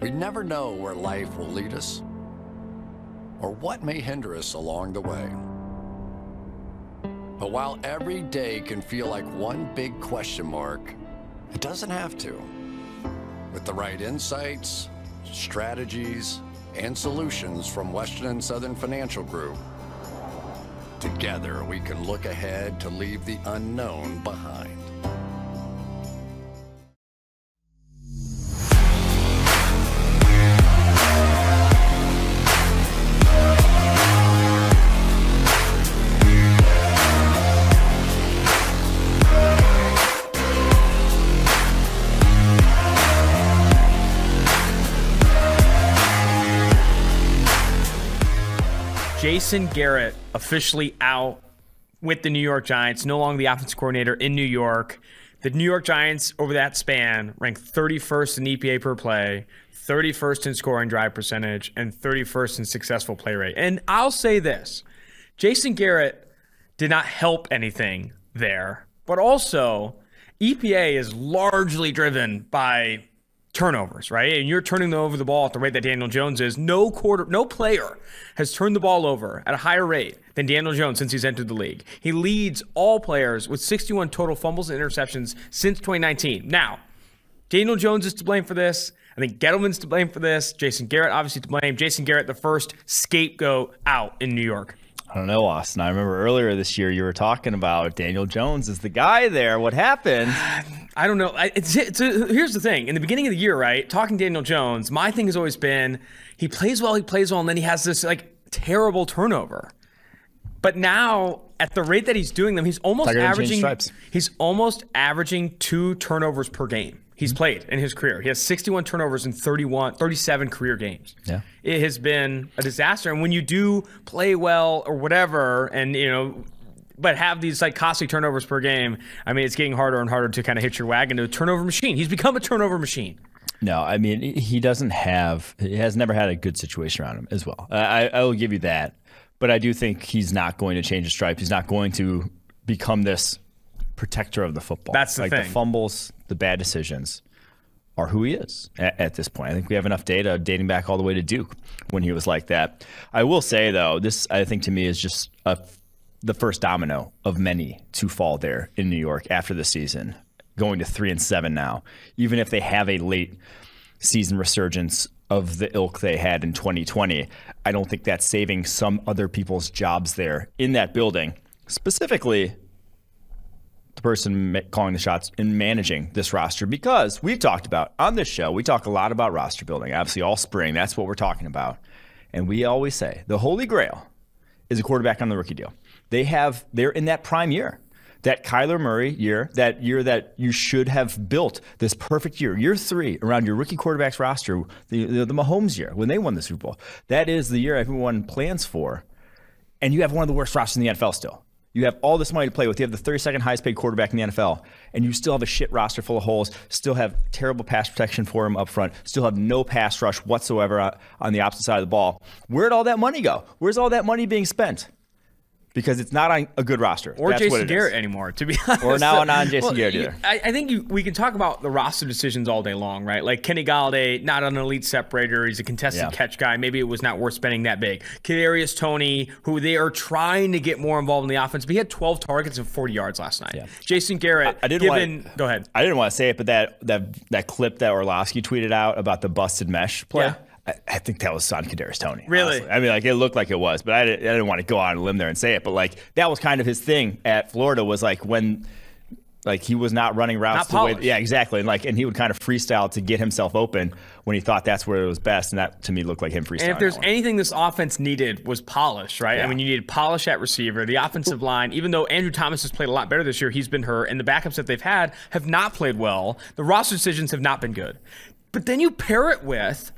We never know where life will lead us or what may hinder us along the way. But while every day can feel like one big question mark, it doesn't have to. With the right insights, strategies, and solutions from Western and Southern Financial Group, together we can look ahead to leave the unknown behind. Jason Garrett officially out with the New York Giants, no longer the offensive coordinator in New York. The New York Giants, over that span, ranked 31st in EPA per play, 31st in scoring drive percentage, and 31st in successful play rate. And I'll say this, Jason Garrett did not help anything there, but also EPA is largely driven by turnovers, right? And you're turning over the ball at the rate that Daniel Jones is. No player has turned the ball over at a higher rate than Daniel Jones since he's entered the league. He leads all players with 61 total fumbles and interceptions since 2019. Now, Daniel Jones is to blame for this. I think Gettleman's to blame for this. Jason Garrett obviously to blame. Jason Garrett, the first scapegoat out in New York. I don't know, Austin. I remember earlier this year you were talking about Daniel Jones is the guy there. What happened? I don't know. Here's the thing. In the beginning of the year, right, talking Daniel Jones, my thing has always been he plays well, and then he has this terrible turnover. But now, at the rate that he's doing them, he's almost averaging 2 turnovers per game he's played in his career. He has 61 turnovers in 37 career games. Yeah. It has been a disaster. And when you do play well or whatever, and but have these costly turnovers per game, I mean, it's getting harder and harder to kind of hit your wagon to a turnover machine. He's become a turnover machine. No, I mean, he has never had a good situation around him as well. I will give you that. But I do think he's not going to change his stripes. He's not going to become this protector of the football. That's the thing. The fumbles, the bad decisions are who he is at this point. I think we have enough data dating back all the way to Duke when he was like that. I will say, though, this, I think, to me is just the first domino of many to fall there in New York after the season, going to 3-7 now. Even if they have a late season resurgence of the ilk they had in 2020, I don't think that's saving some other people's jobs there in that building, specifically the person calling the shots and managing this roster. Because we've talked about, on this show, we talk a lot about roster building, obviously all spring. That's what we're talking about. And we always say the holy grail is a quarterback on the rookie deal. They're in that prime year, that Kyler Murray year, that year that you should have built this perfect year 3 around your rookie quarterback's roster, the Mahomes year when they won the Super Bowl. That is the year everyone plans for. And you have one of the worst rosters in the NFL still. You have all this money to play with. You have the 32nd highest paid quarterback in the NFL, and you still have a shit roster full of holes, still have terrible pass protection for him up front, still have no pass rush whatsoever on the opposite side of the ball. Where'd all that money go? Where's all that money being spent? Because it's not on a good roster. Or that's Jason Garrett anymore, to be honest. Or now not Jason Garrett either. I think we can talk about the roster decisions all day long, right? Like Kenny Galladay, not an elite separator. He's a contested catch guy. Maybe it was not worth spending that big. Kadarius Toney, who they are trying to get more involved in the offense, but he had 12 targets and 40 yards last night. Yeah. Jason Garrett, go ahead. I didn't want to say it, but that clip that Orlovsky tweeted out about the busted mesh play, I think that was on Kadarius Toney. Really? Honestly. I mean, it looked like it was, but I didn't want to go on a limb there and say it. But that was kind of his thing at Florida, was when he was not running routes the way. Yeah, exactly. And he would kind of freestyle to get himself open when he thought that's where it was best. And that to me looked like him freestyling. And if there's anything this offense needed was polish, right? Yeah. I mean, you needed polish at receiver. The offensive line, even though Andrew Thomas has played a lot better this year, he's been hurt, and the backups that they've had have not played well. The roster decisions have not been good. But then you pair it with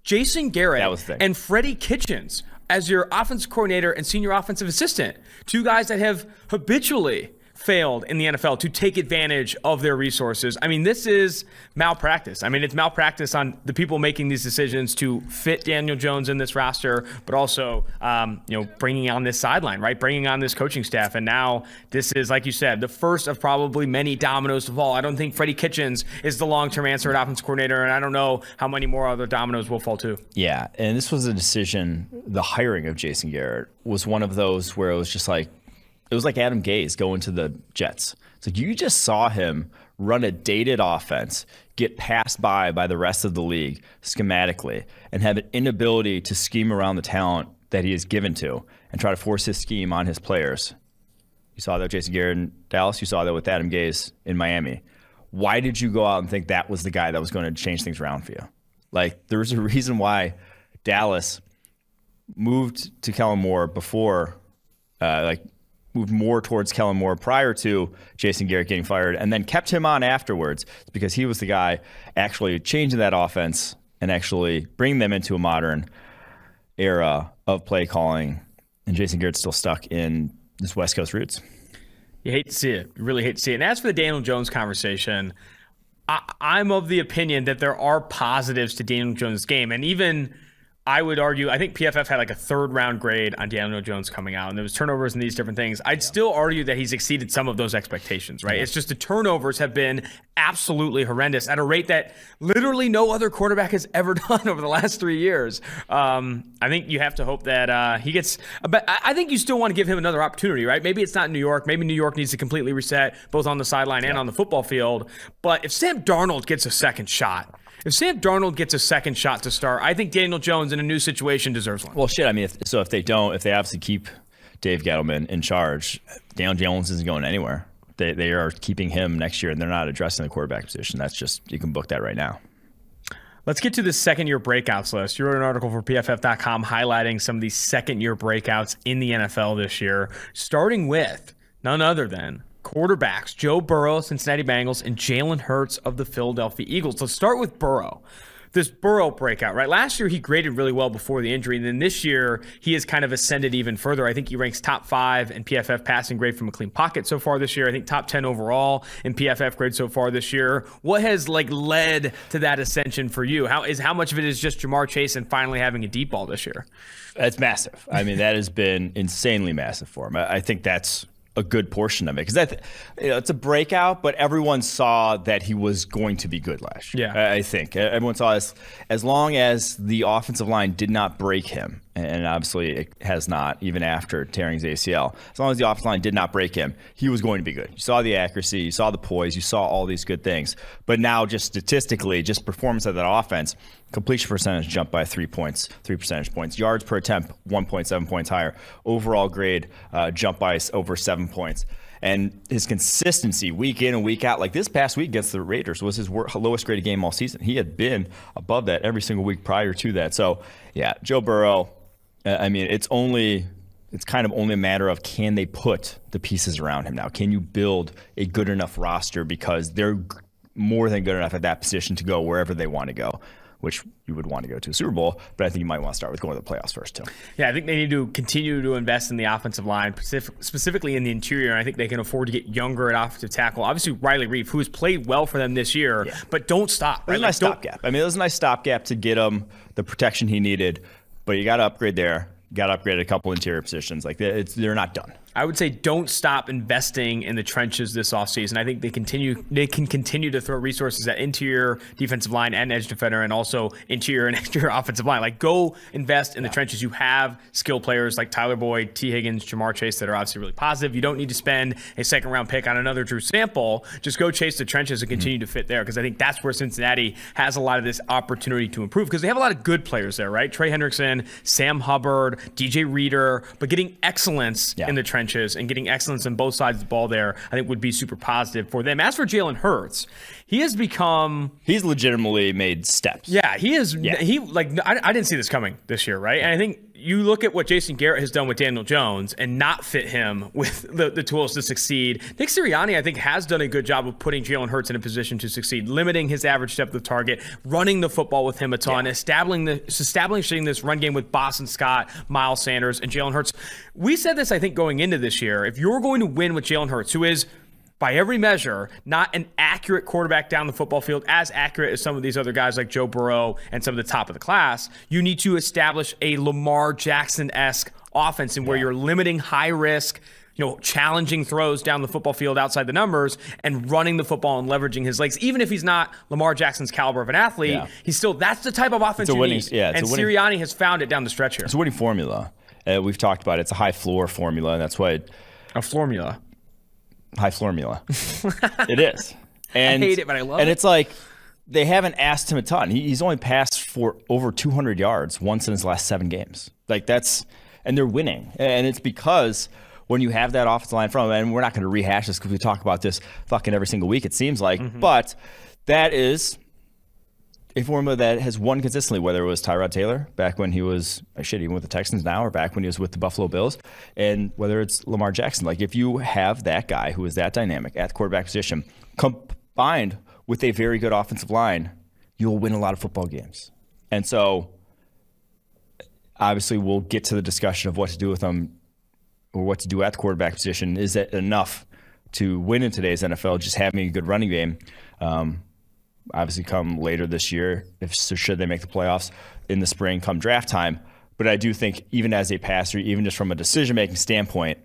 Jason Garrett and Freddie Kitchens as your offensive coordinator and senior offensive assistant. 2 guys that have habitually failed in the NFL to take advantage of their resources. I mean, this is malpractice. I mean, it's malpractice on the people making these decisions to fit Daniel Jones in this roster, but also, bringing on this sideline, right? Bringing on this coaching staff. And now this is, like you said, the first of probably many dominoes to fall. I don't think Freddie Kitchens is the long-term answer at offense coordinator, and I don't know how many more other dominoes will fall too. Yeah, and this was a decision, the hiring of Jason Garrett was one of those where it was just like, it was like Adam Gase going to the Jets. It's like you just saw him run a dated offense, get passed by the rest of the league schematically, and have an inability to scheme around the talent that he is given to and try to force his scheme on his players. You saw that with Jason Garrett in Dallas. You saw that with Adam Gase in Miami. Why did you go out and think that was the guy that was going to change things around for you? Like, there's a reason why Dallas moved to Kellen Moore before, moved more towards Kellen Moore prior to Jason Garrett getting fired, and then kept him on afterwards. It's because he was the guy actually changing that offense and actually bringing them into a modern era of play calling. And Jason Garrett's still stuck in his West Coast roots. You hate to see it. You really hate to see it. And as for the Daniel Jones conversation, I'm of the opinion that there are positives to Daniel Jones' game. And even I would argue, I think PFF had like a 3rd round grade on Daniel Jones coming out, and there was turnovers and these different things. I'd still argue that he's exceeded some of those expectations, right? It's just the turnovers have been absolutely horrendous at a rate that literally no other quarterback has ever done over the last 3 years. I think you have to hope that he gets, but I think you still want to give him another opportunity, right? Maybe it's not New York. Maybe New York needs to completely reset both on the sideline and on the football field. But if Sam Darnold gets a second shot, to start, I think Daniel Jones in a new situation deserves one. Well, shit, I mean, if they obviously keep Dave Gettleman in charge, Daniel Jones isn't going anywhere. They are keeping him next year, and they're not addressing the quarterback position. That's just, you can book that right now. Let's get to the second-year breakouts list. You wrote an article for PFF.com highlighting some of these second-year breakouts in the NFL this year, starting with none other than quarterbacks Joe Burrow, Cincinnati Bengals, and Jalen Hurts of the Philadelphia Eagles. Let's start with Burrow. This Burrow breakout, right? Last year, he graded really well before the injury. And then this year, he has kind of ascended even further. I think he ranks top 5 in PFF passing grade from a clean pocket so far this year. I think top 10 overall in PFF grade so far this year. What has led to that ascension for you? How much of it is just Jamar Chase and finally having a deep ball this year? It's massive. I mean, that has been insanely massive for him. I think that's a good portion of it, because it's a breakout, but everyone saw that he was going to be good last year. Yeah, I think everyone saw this. As long as the offensive line did not break him, and obviously it has not, even after tearing his ACL. As long as the offensive line did not break him, he was going to be good. You saw the accuracy, you saw the poise, you saw all these good things. But now, just statistically, just performance of that offense, completion percentage jumped by 3 percentage points. Yards per attempt, 1.7 points higher. Overall grade jumped by over 7 points. And his consistency week in and week out, like this past week against the Raiders, was his lowest graded game all season. He had been above that every single week prior to that. So, yeah, Joe Burrow, I mean, it's kind of only a matter of, can they put the pieces around him now? Can you build a good enough roster, because they're more than good enough at that position to go wherever they want to go, which you would want to go to a Super Bowl, but I think you might want to start with going to the playoffs first, too. Yeah, I think they need to continue to invest in the offensive line, specifically in the interior, and I think they can afford to get younger at offensive tackle. Obviously, Riley Reif, who has played well for them this year, but don't stop. Right? It was a nice stopgap. I mean, it was a nice stopgap to get him the protection he needed, but you got to upgrade there. Got to upgrade a couple interior positions. They're not done. I would say don't stop investing in the trenches this offseason. I think they can continue to throw resources at interior defensive line and edge defender, and also interior and exterior offensive line. Go invest in the trenches. You have skill players like Tyler Boyd, T. Higgins, Jamar Chase that are obviously really positive. You don't need to spend a second-round pick on another Drew Sample. Just go chase the trenches and continue to fit there, because I think that's where Cincinnati has a lot of this opportunity to improve, because they have a lot of good players there, right? Trey Hendrickson, Sam Hubbard, DJ Reader, but getting excellence in the trenches and getting excellence on both sides of the ball there, I think would be super positive for them. As for Jalen Hurts, he's legitimately made steps. Yeah, he is. Yeah. I didn't see this coming this year, right? And I think you look at what Jason Garrett has done with Daniel Jones and not fit him with the tools to succeed. Nick Sirianni, I think, has done a good job of putting Jalen Hurts in a position to succeed, limiting his average depth of target, running the football with him a ton, establishing this run game with Boston Scott, Miles Sanders, and Jalen Hurts. We said this, I think, going into this year. If you're going to win with Jalen Hurts, who is, by every measure, not an accurate quarterback down the football field, as accurate as some of these other guys like Joe Burrow and some of the top of the class, you need to establish a Lamar Jackson-esque offense in where you're limiting high risk, challenging throws down the football field outside the numbers and running the football and leveraging his legs. Even if he's not Lamar Jackson's caliber of an athlete, he's still, that's the type of offense you need. And Sirianni has found it down the stretch here. It's a winning formula. We've talked about it. It's a high floor formula, and that's why a formula. High formula. It is. And I hate it, but I love it. And it's like they haven't asked him a ton. He's only passed for over 200 yards once in his last 7 games. Like and they're winning. And it's because when you have that offensive line from, and we're not going to rehash this because we talk about this fucking every single week, it seems like, but that is a formula that has won consistently, whether it was Tyrod Taylor back when he was, even with the Texans now, or back when he was with the Buffalo Bills, and whether it's Lamar Jackson. Like, if you have that guy who is that dynamic at the quarterback position, combined with a very good offensive line, you'll win a lot of football games. And so, obviously, we'll get to the discussion of what to do with them, or what to do at the quarterback position. Is it enough to win in today's NFL, just having a good running game? Obviously come later this year, should they make the playoffs in the spring come draft time. But I do think even as a passer, even just from a decision-making standpoint,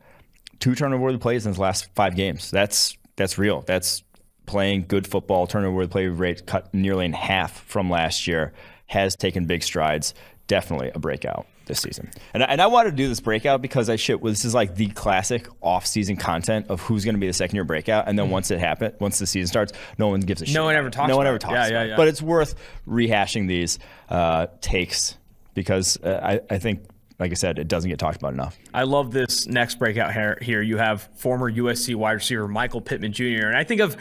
2 turnover-worthy plays in his last 5 games. That's real. That's playing good football. Turnover-worthy play rate cut nearly in half from last year. Has taken big strides. Definitely a breakout this season. And I wanted to do this breakout because this is like the classic off-season content of who's going to be the second-year breakout. And then once the season starts, no one gives a shit. No one ever talks about it. But it's worth rehashing these takes because I think, like I said, it doesn't get talked about enough. I love this next breakout here. You have former USC wide receiver Michael Pittman Jr. And I think of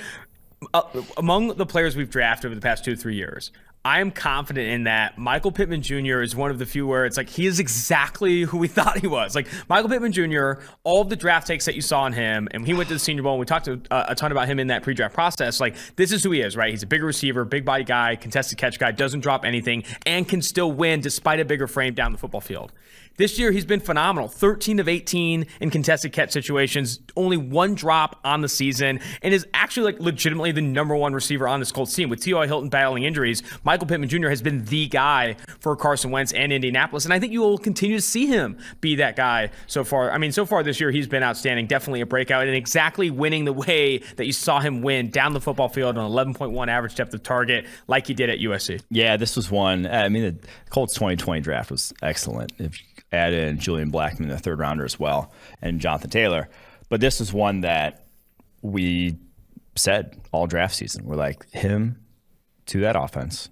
among the players we've drafted over the past 2 or 3 years, I am confident in that Michael Pittman Jr. is one of the few where it's like he is exactly who we thought he was. Like Michael Pittman Jr., all of the draft takes that you saw in him, and he went to the Senior Bowl, and we talked a ton about him in that pre-draft process. Like, this is who he is, right? He's a bigger receiver, big body guy, contested catch guy, doesn't drop anything, and can still win despite a bigger frame down the football field. This year, he's been phenomenal. 13 of 18 in contested catch situations, only 1 drop on the season, and is actually like legitimately the #1 receiver on this Colts team. With T.Y. Hilton battling injuries, Michael Pittman Jr. has been the guy for Carson Wentz and Indianapolis, and I think you will continue to see him be that guy so far. I mean, so far this year, he's been outstanding, definitely a breakout, and exactly winning the way that you saw him win down the football field on 11.1 average depth of target like he did at USC. Yeah, this was one. I mean, the Colts 2020 draft was excellent. If add in Julian Blackmon, the 3rd rounder as well, and Jonathan Taylor. But this is one that we said all draft season. We're like, him to that offense.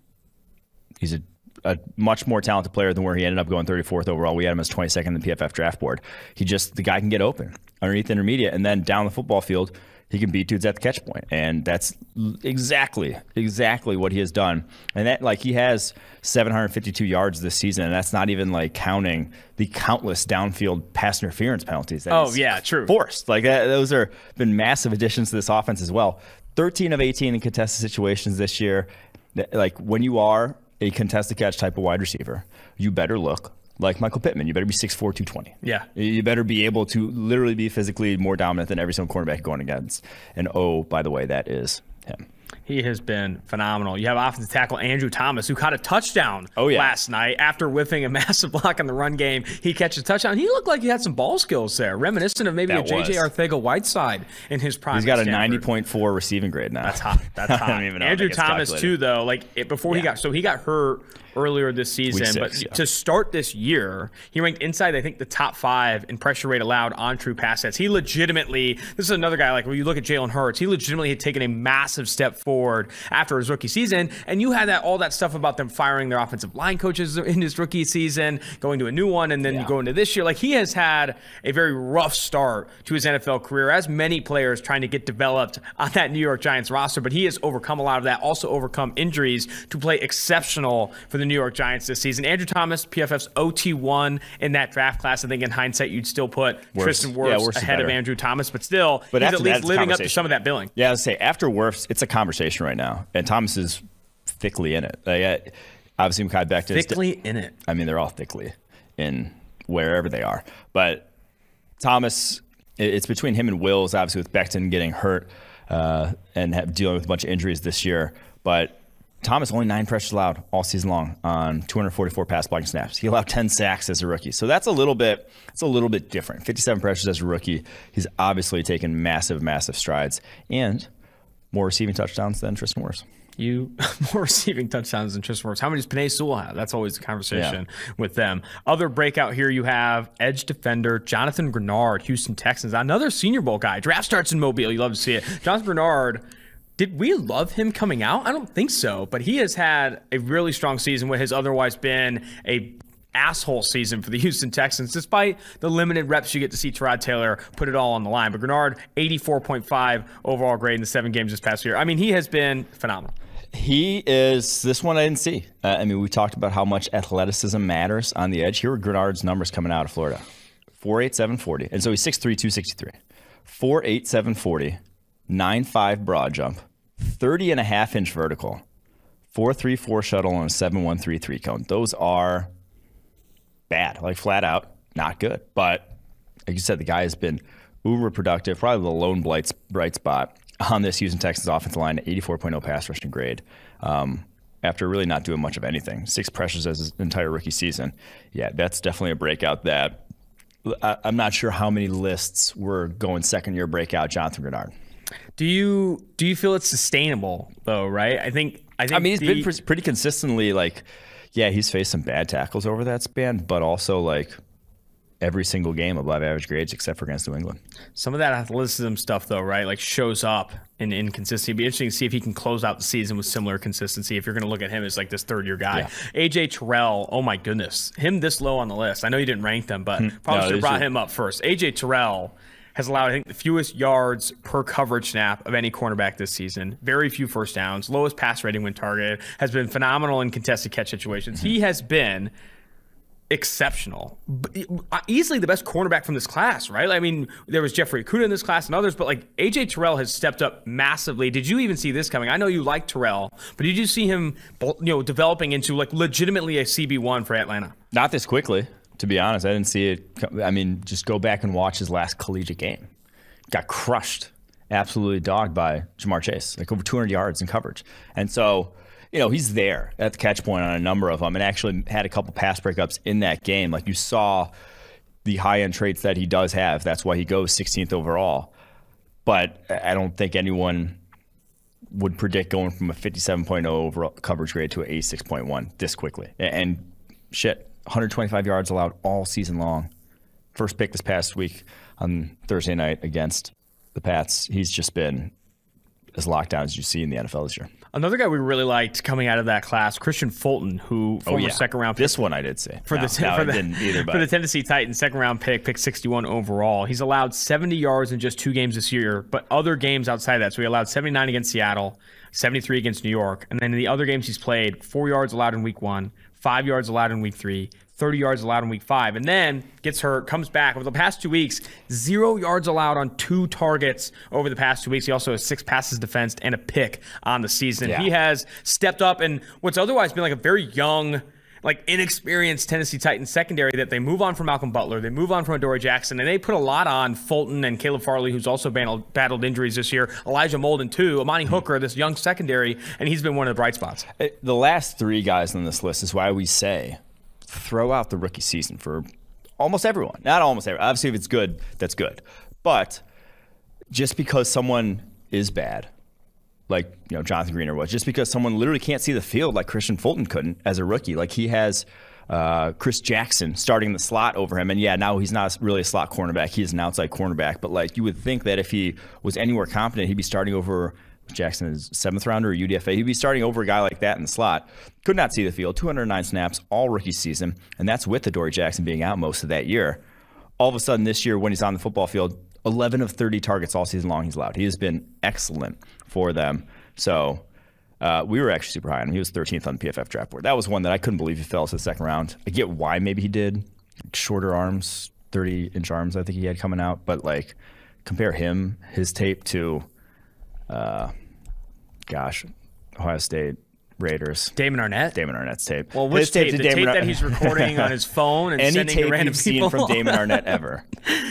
He's a much more talented player than where he ended up going 34th overall. We had him as 22nd in the PFF draft board. The guy can get open underneath intermediate, and then down the football field, he can beat dudes at the catch point. And that's exactly what he has done. And that, like, he has 752 yards this season, and that's not even like counting the countless downfield pass interference penalties. True. Forced. Like those are been massive additions to this offense as well. 13 of 18 in contested situations this year. Like, when you are a contested catch type of wide receiver, you better look like Michael Pittman. You better be 6'4", 220. Yeah. You better be able to literally be physically more dominant than every single cornerback going against. And by the way, that is him. He has been phenomenal. You have offensive tackle Andrew Thomas, who caught a touchdown last night after whiffing a massive block in the run game. He catches a touchdown. He looked like he had some ball skills there, reminiscent of maybe a J.J. Arcega-Whiteside in his prime. He's got a 90.4 receiving grade now. That's hot. That's hot. Andrew Thomas, too, though, he got hurt earlier this season, to start this year, he ranked inside, I think, the top 5 in pressure rate allowed on true pass sets. He legitimately, this is another guy, like when you look at Jalen Hurts, he legitimately had taken a massive step forward after his rookie season, and you had all that stuff about them firing their offensive line coaches in his rookie season, going to a new one, and then you go into this year. Like, he has had a very rough start to his NFL career, as many players trying to get developed on that New York Giants roster, but he has overcome a lot of that, also overcome injuries to play exceptional for the the New York Giants this season. Andrew Thomas, PFF's OT1 in that draft class. I think in hindsight, you'd still put Tristan Wirfs ahead of Andrew Thomas, but still, he's at least living up to some of that billing. Yeah, I was say after Wirfs, it's a conversation right now, and Thomas is thickly in it. Obviously, Mekhi Becton thickly in it. I mean, they're all thickly in wherever they are, but Thomas, it's between him and Wills, obviously with Becton getting hurt and dealing with a bunch of injuries this year, but Thomas only 9 pressures allowed all season long on 244 pass blocking snaps. He allowed 10 sacks as a rookie. So that's a little bit different. 57 pressures as a rookie. He's obviously taken massive, massive strides and more receiving touchdowns than Tristan Wirfs. More receiving touchdowns than Tristan Wirfs. How many does Penei Sewell have? That's always the conversation with them. Other breakout here, you have edge defender Jonathan Grenard, Houston Texans. Another Senior Bowl guy. Draft starts in Mobile. You love to see it. Jonathan Grenard, did we love him coming out? I don't think so, but he has had a really strong season, what has otherwise been a asshole season for the Houston Texans, despite the limited reps you get to see Tyrod Taylor put it all on the line. But Grenard, 84.5 overall grade in the 7 games this past year. I mean, he has been phenomenal. He is, this one I didn't see. I mean, we talked about how much athleticism matters on the edge. Here are Grenard's numbers coming out of Florida. 4'8", 740. And so he's 6'3", 263. 4'8", 740. 9.5 broad jump, 30.5-inch vertical, 4.34 shuttle, and a 7.13 3-cone. Those are bad, like flat out, not good. But like you said, the guy has been uber productive, probably the lone bright spot on this Houston Texans offensive line, 84.0 pass rushing grade. After really not doing much of anything, 6 pressures as his entire rookie season. Yeah, that's definitely a breakout that I'm not sure how many lists were going second-year breakout Jonathan Grenard. Do you feel it's sustainable though? Right? I mean, he's been pretty consistently he's faced some bad tackles over that span, but also like every single game above average grades except for against New England. Some of that athleticism stuff though, right? Like shows up in inconsistency. It'd be interesting to see if he can close out the season with similar consistency. If you're going to look at him as like this 3rd-year guy, AJ Terrell. Oh my goodness, him this low on the list. I know you didn't rank them, but probably should have brought him up first. AJ Terrell has allowed, I think, the fewest yards per coverage snap of any cornerback this season. Very few first downs. Lowest pass rating when targeted. Has been phenomenal in contested catch situations. He has been exceptional. Easily the best cornerback from this class, right? I mean, there was Jeffrey Okudah in this class and others, but like AJ Terrell has stepped up massively. Did you even see this coming? I know you like Terrell, but did you see him, developing into like legitimately a CB1 for Atlanta? Not this quickly. To be honest, I didn't see it. I mean, just go back and watch his last collegiate game. Got crushed, absolutely dogged by Jamar Chase, like over 200 yards in coverage. And so, he's there at the catch point on a number of them and actually had a couple pass breakups in that game. Like you saw the high-end traits that he does have. That's why he goes 16th overall. But I don't think anyone would predict going from a 57.0 overall coverage grade to an 86.1 this quickly. And shit. 125 yards allowed all season long. First pick this past week on Thursday night against the Pats. He's just been as locked down as you see in the NFL this year. Another guy we really liked coming out of that class, Christian Fulton, who former second-round pick. This one I did see. For the Tennessee Titans, second-round pick 61 overall. He's allowed 70 yards in just 2 games this year, but other games outside that. So he allowed 79 against Seattle, 73 against New York. And then in the other games he's played, 4 yards allowed in week 1, 5 yards allowed in week 3, 30 yards allowed in week 5, and then gets hurt, comes back. Over the past 2 weeks, 0 yards allowed on 2 targets over the past 2 weeks. He also has 6 passes defensed and a pick on the season. Yeah. He has stepped up in what's otherwise been like a very young, like inexperienced Tennessee Titans secondary that they move on from Malcolm Butler, they move on from Adoree Jackson, and they put a lot on Fulton and Caleb Farley, who's also battled injuries this year, Elijah Molden too, Amani Hooker, this young secondary, and he's been one of the bright spots. The last 3 guys on this list is why we say throw out the rookie season for almost everyone. Not almost everyone. Obviously, if it's good, that's good. But just because someone is bad, like Jonathan Greener was, just because someone literally can't see the field like Christian Fulton couldn't as a rookie, like he has Chris Jackson starting the slot over him, and now he's not really a slot cornerback, he is an outside cornerback, but like you would think that if he was anywhere competent, he'd be starting over Jackson is 7th rounder or UDFA. He'd be starting over a guy like that in the slot. Could not see the field. 209 snaps all rookie season, and that's with Adoree Jackson being out most of that year. All of a sudden this year when he's on the football field, 11 of 30 targets all season long he's allowed. He has been excellent for them. So We were actually super high on him. He was 13th on the PFF draft board. That was one that I couldn't believe he fell to the second round. I get why maybe he did. Shorter arms, 30-inch arms I think he had coming out. But, like, compare his tape to, Ohio State Raiders. Damon Arnett's tape. Well, which tape? The tape that he's recording on his phone and sending to random people? Any tape you've seen from Damon Arnett ever.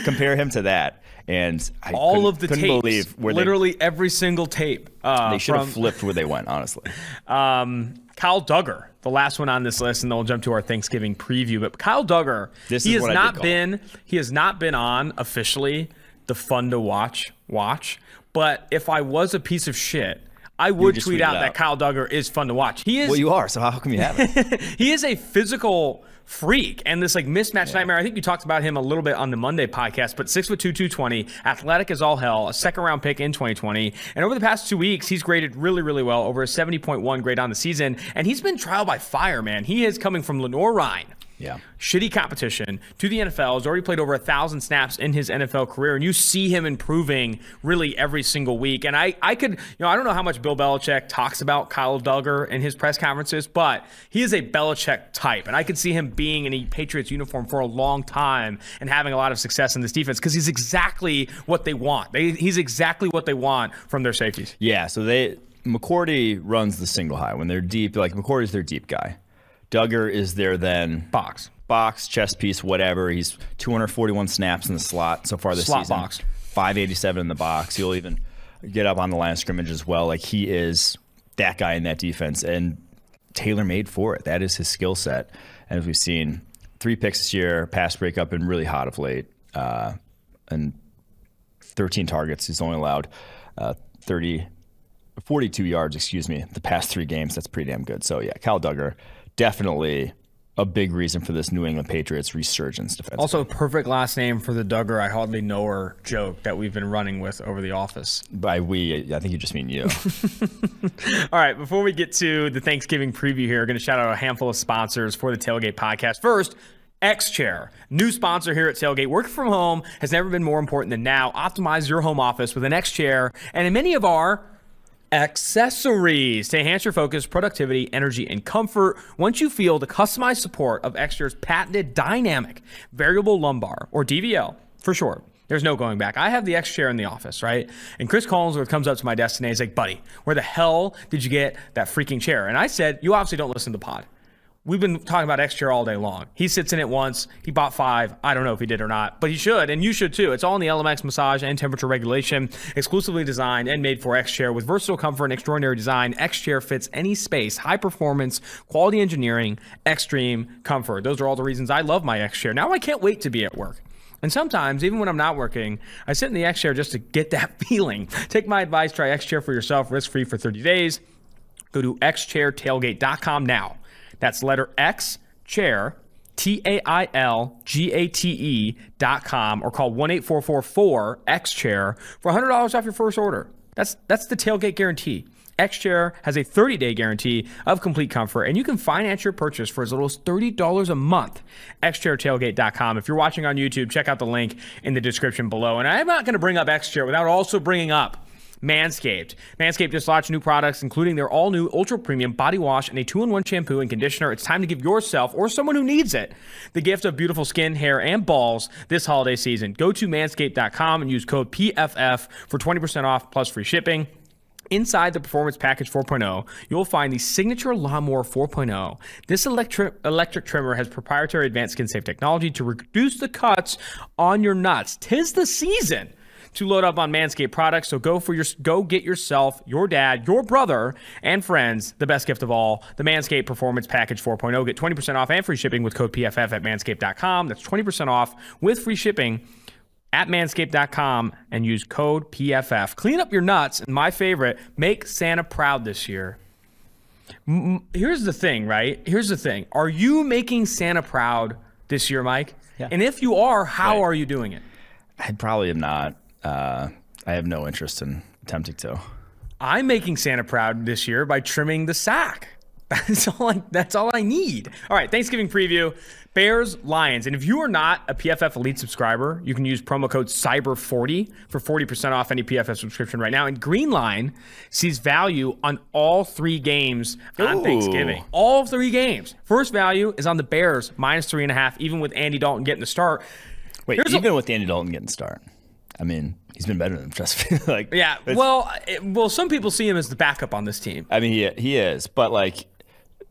Compare him to that. And I couldn't believe where literally every single tape. They should have flipped where they went, honestly. Kyle Duggar, the last one on this list, and then we'll jump to our Thanksgiving preview. But Kyle Duggar, he has not been on officially the fun to watch. But if I was a piece of shit, I would tweet out that Kyle Duggar is fun to watch. He is. Well, you are, so how come you haven't? He is a physical freak and this like mismatch nightmare. I think you talked about him a little bit on the Monday podcast, but 6'2", 220, athletic as all hell, a second-round pick in 2020. And over the past 2 weeks, he's graded really, really well, over a 70.1 grade on the season. And he's been trial by fire, man. He is coming from Lenore-Rhine. Yeah. Shitty competition to the NFL. He's already played over 1,000 snaps in his NFL career, and you see him improving really every single week. And I could, I don't know how much Bill Belichick talks about Kyle Duggar in his press conferences, but he is a Belichick type, and I could see him being in a Patriots uniform for a long time and having a lot of success in this defense because he's exactly what they want. He's exactly what they want from their safeties. Yeah, so McCourty runs the single high. When they're deep, like McCourty's their deep guy. Duggar is there then box, chest piece, whatever. He's 241 snaps in the slot so far this season. Box. 587 in the box. He'll even get up on the line of scrimmage as well. Like, he is that guy in that defense and tailor-made for it. That is his skill set. And as we've seen, 3 picks this year, pass breakup, been really hot of late. And 13 targets. He's only allowed 42 yards, the past 3 games. That's pretty damn good. So, yeah, Kyle Duggar, definitely a big reason for this New England Patriots resurgence defense. Also, perfect last name for the Duggar I hardly know her joke that we've been running with over the office. By we, I think you just mean you. All right, before we get to the Thanksgiving preview here, I'm going to shout out a handful of sponsors for the Tailgate podcast. First, X-Chair, new sponsor here at Tailgate. Working from home has never been more important than now. Optimize your home office with an X-Chair and in many of our accessories to enhance your focus, productivity, energy, and comfort. Once you feel the customized support of X-Chair's patented dynamic variable lumbar, or DVL for short, there's no going back. I have the X-Chair in the office, right? And Chris Collinsworth comes up to my desk today. He's like, buddy, where the hell did you get that freaking chair? And I said, you obviously don't listen to the pod. We've been talking about X-Chair all day long. He sits in it once. He bought 5. I don't know if he did or not, but he should, and you should too. It's all in the LMX massage and temperature regulation, exclusively designed and made for X-Chair. With versatile comfort and extraordinary design, X-Chair fits any space, high performance, quality engineering, extreme comfort. Those are all the reasons I love my X-Chair. Now I can't wait to be at work. And sometimes, even when I'm not working, I sit in the X-Chair just to get that feeling. Take my advice, try X-Chair for yourself, risk-free for 30 days. Go to xchairtailgate.com now. That's letter X, chair, TAILGATE.com, or call 1-844-4-X-CHAIR for $100 off your first order. That's the Tailgate guarantee. X-Chair has a 30-day guarantee of complete comfort, and you can finance your purchase for as little as $30 a month. xchairtailgate.com. If you're watching on YouTube, check out the link in the description below. And I'm not going to bring up X-Chair without also bringing up Manscaped. Manscaped just launched new products, including their all-new ultra-premium body wash and a 2-in-1 shampoo and conditioner. It's time to give yourself, or someone who needs it, the gift of beautiful skin, hair, and balls this holiday season. Go to manscaped.com and use code PFF for 20% off plus free shipping. Inside the Performance Package 4.0, you'll find the Signature Lawnmower 4.0. This electric trimmer has proprietary advanced skin-safe technology to reduce the cuts on your nuts. 'Tis the season to load up on Manscaped products, so go get yourself, your dad, your brother, and friends the best gift of all, the Manscaped Performance Package 4.0. Get 20% off and free shipping with code PFF at manscaped.com. That's 20% off with free shipping at manscaped.com and use code PFF. Clean up your nuts, and my favorite, make Santa proud this year. Here's the thing, right? Here's the thing. Are you making Santa proud this year, Mike? Yeah. And if you are, how are you doing it? I probably am not. I have no interest in attempting to. I'm making Santa proud this year by trimming the sack That's all I need. All right, Thanksgiving preview. Bears, Lions. And if you are not a PFF Elite subscriber, you can use promo code CYBER40 for 40% off any PFF subscription right now. And Green Line sees value on all 3 games on Thanksgiving. All 3 games. First value is on the Bears, -3.5, even with Andy Dalton getting the start. Wait, even with Andy Dalton getting the start? I mean, he's been better than just yeah. Well, some people see him as the backup on this team. I mean, he is, but like,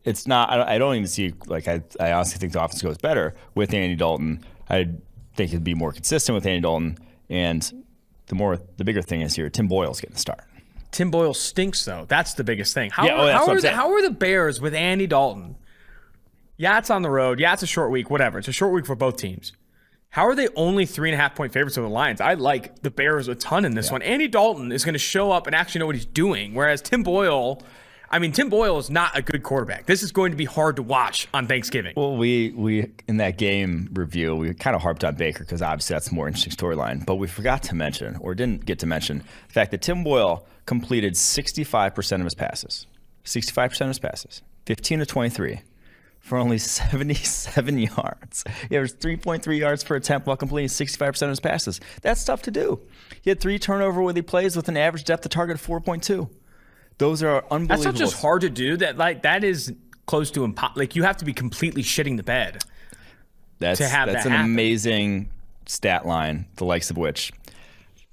it's not. I don't even see like. I honestly think the offense goes better with Andy Dalton. I think it'd be more consistent with Andy Dalton, and the bigger thing is here, Tim Boyle's getting the start. Tim Boyle stinks though. That's the biggest thing. How are the Bears with Andy Dalton? Yeah, it's on the road. Yeah, it's a short week. Whatever. It's a short week for both teams. How are they only 3.5-point favorites over the Lions? I like the Bears a ton in this one. Andy Dalton is going to show up and actually know what he's doing, whereas Tim Boyle is not a good quarterback. This is going to be hard to watch on Thanksgiving. Well, we in that game review, we kind of harped on Baker because obviously that's a more interesting storyline. But we forgot to mention, or didn't get to mention, the fact that Tim Boyle completed 65% of his passes. 65% of his passes. 15 to 23. For only 77 yards. He averaged 3.3 yards per attempt while completing 65% of his passes. That's tough to do. He had 3 turnover-worthy plays with an average depth of target of 4.2. Those are unbelievable. That's not just hard to do. That is close to impossible. Like, you have to be completely shitting the bed to have that happen. An amazing stat line, the likes of which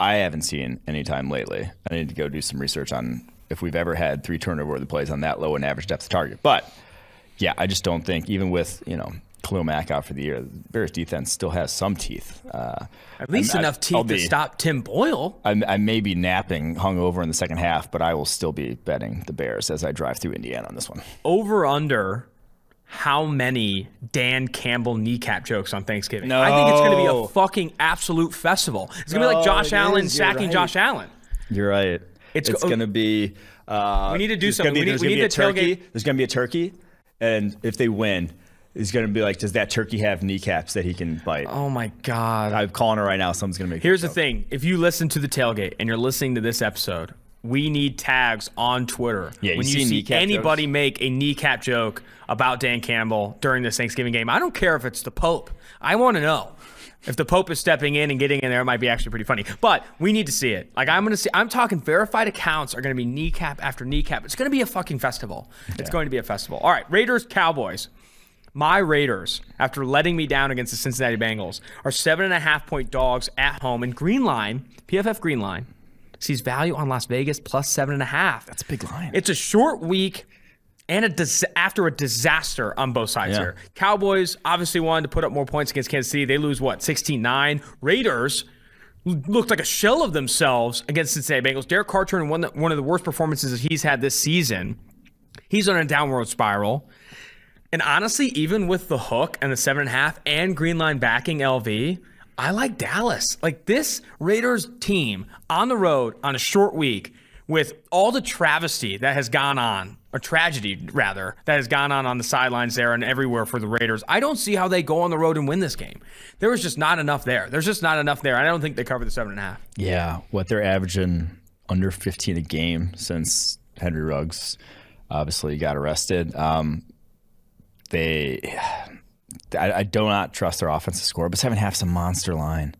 I haven't seen any time lately. I need to go do some research on if we've ever had 3 turnover-worthy plays on that low an average depth of target. But yeah, I just don't think, even with, Khalil Mack out for the year, the Bears defense still has some teeth. At least enough teeth to stop Tim Boyle. I may be napping hungover in the second half, but I will still be betting the Bears as I drive through Indiana on this one. Over under how many Dan Campbell kneecap jokes on Thanksgiving? No. I think it's going to be a fucking absolute festival. It's going to be like Josh Allen sacking Josh Allen. You're right. It's going to be... we need to do something. We need to tailgate. There's going to be a turkey. And if they win, he's going to be like, does that turkey have kneecaps that he can bite? Oh, my God. I'm calling it right now. Someone's going to make Here's the thing. If you listen to the tailgate and you're listening to this episode, we need tags on Twitter. Yeah, when you see anybody make a kneecap joke about Dan Campbell during this Thanksgiving game, I don't care if it's the Pope. I want to know. If the Pope is stepping in and getting in there, it might be actually pretty funny. But we need to see it. Like, I'm talking verified accounts are going to be kneecap after kneecap. It's going to be a fucking festival. It's going to be a festival. All right, Raiders-Cowboys. My Raiders, after letting me down against the Cincinnati Bengals, are 7.5-point dogs at home. And Green Line, PFF Green Line, sees value on Las Vegas plus 7.5. That's a big line. It's a short week. And after a disaster on both sides here. Cowboys obviously wanted to put up more points against Kansas City. They lose, 16-9. Raiders looked like a shell of themselves against Cincinnati Bengals. Derek Carr turned one of the worst performances he's had this season. He's on a downward spiral. And honestly, even with the hook and the 7.5 and Green Line backing LV, I like Dallas. Like, this Raiders team on the road on a short week with all the travesty that has gone on, or tragedy, rather, that has gone on the sidelines there and everywhere for the Raiders, I don't see how they go on the road and win this game. There was just not enough there. There's just not enough there. I don't think they cover the 7.5. Yeah, what they're averaging under 15 a game since Henry Ruggs obviously got arrested. I do not trust their offensive score, but 7.5 is a monster line.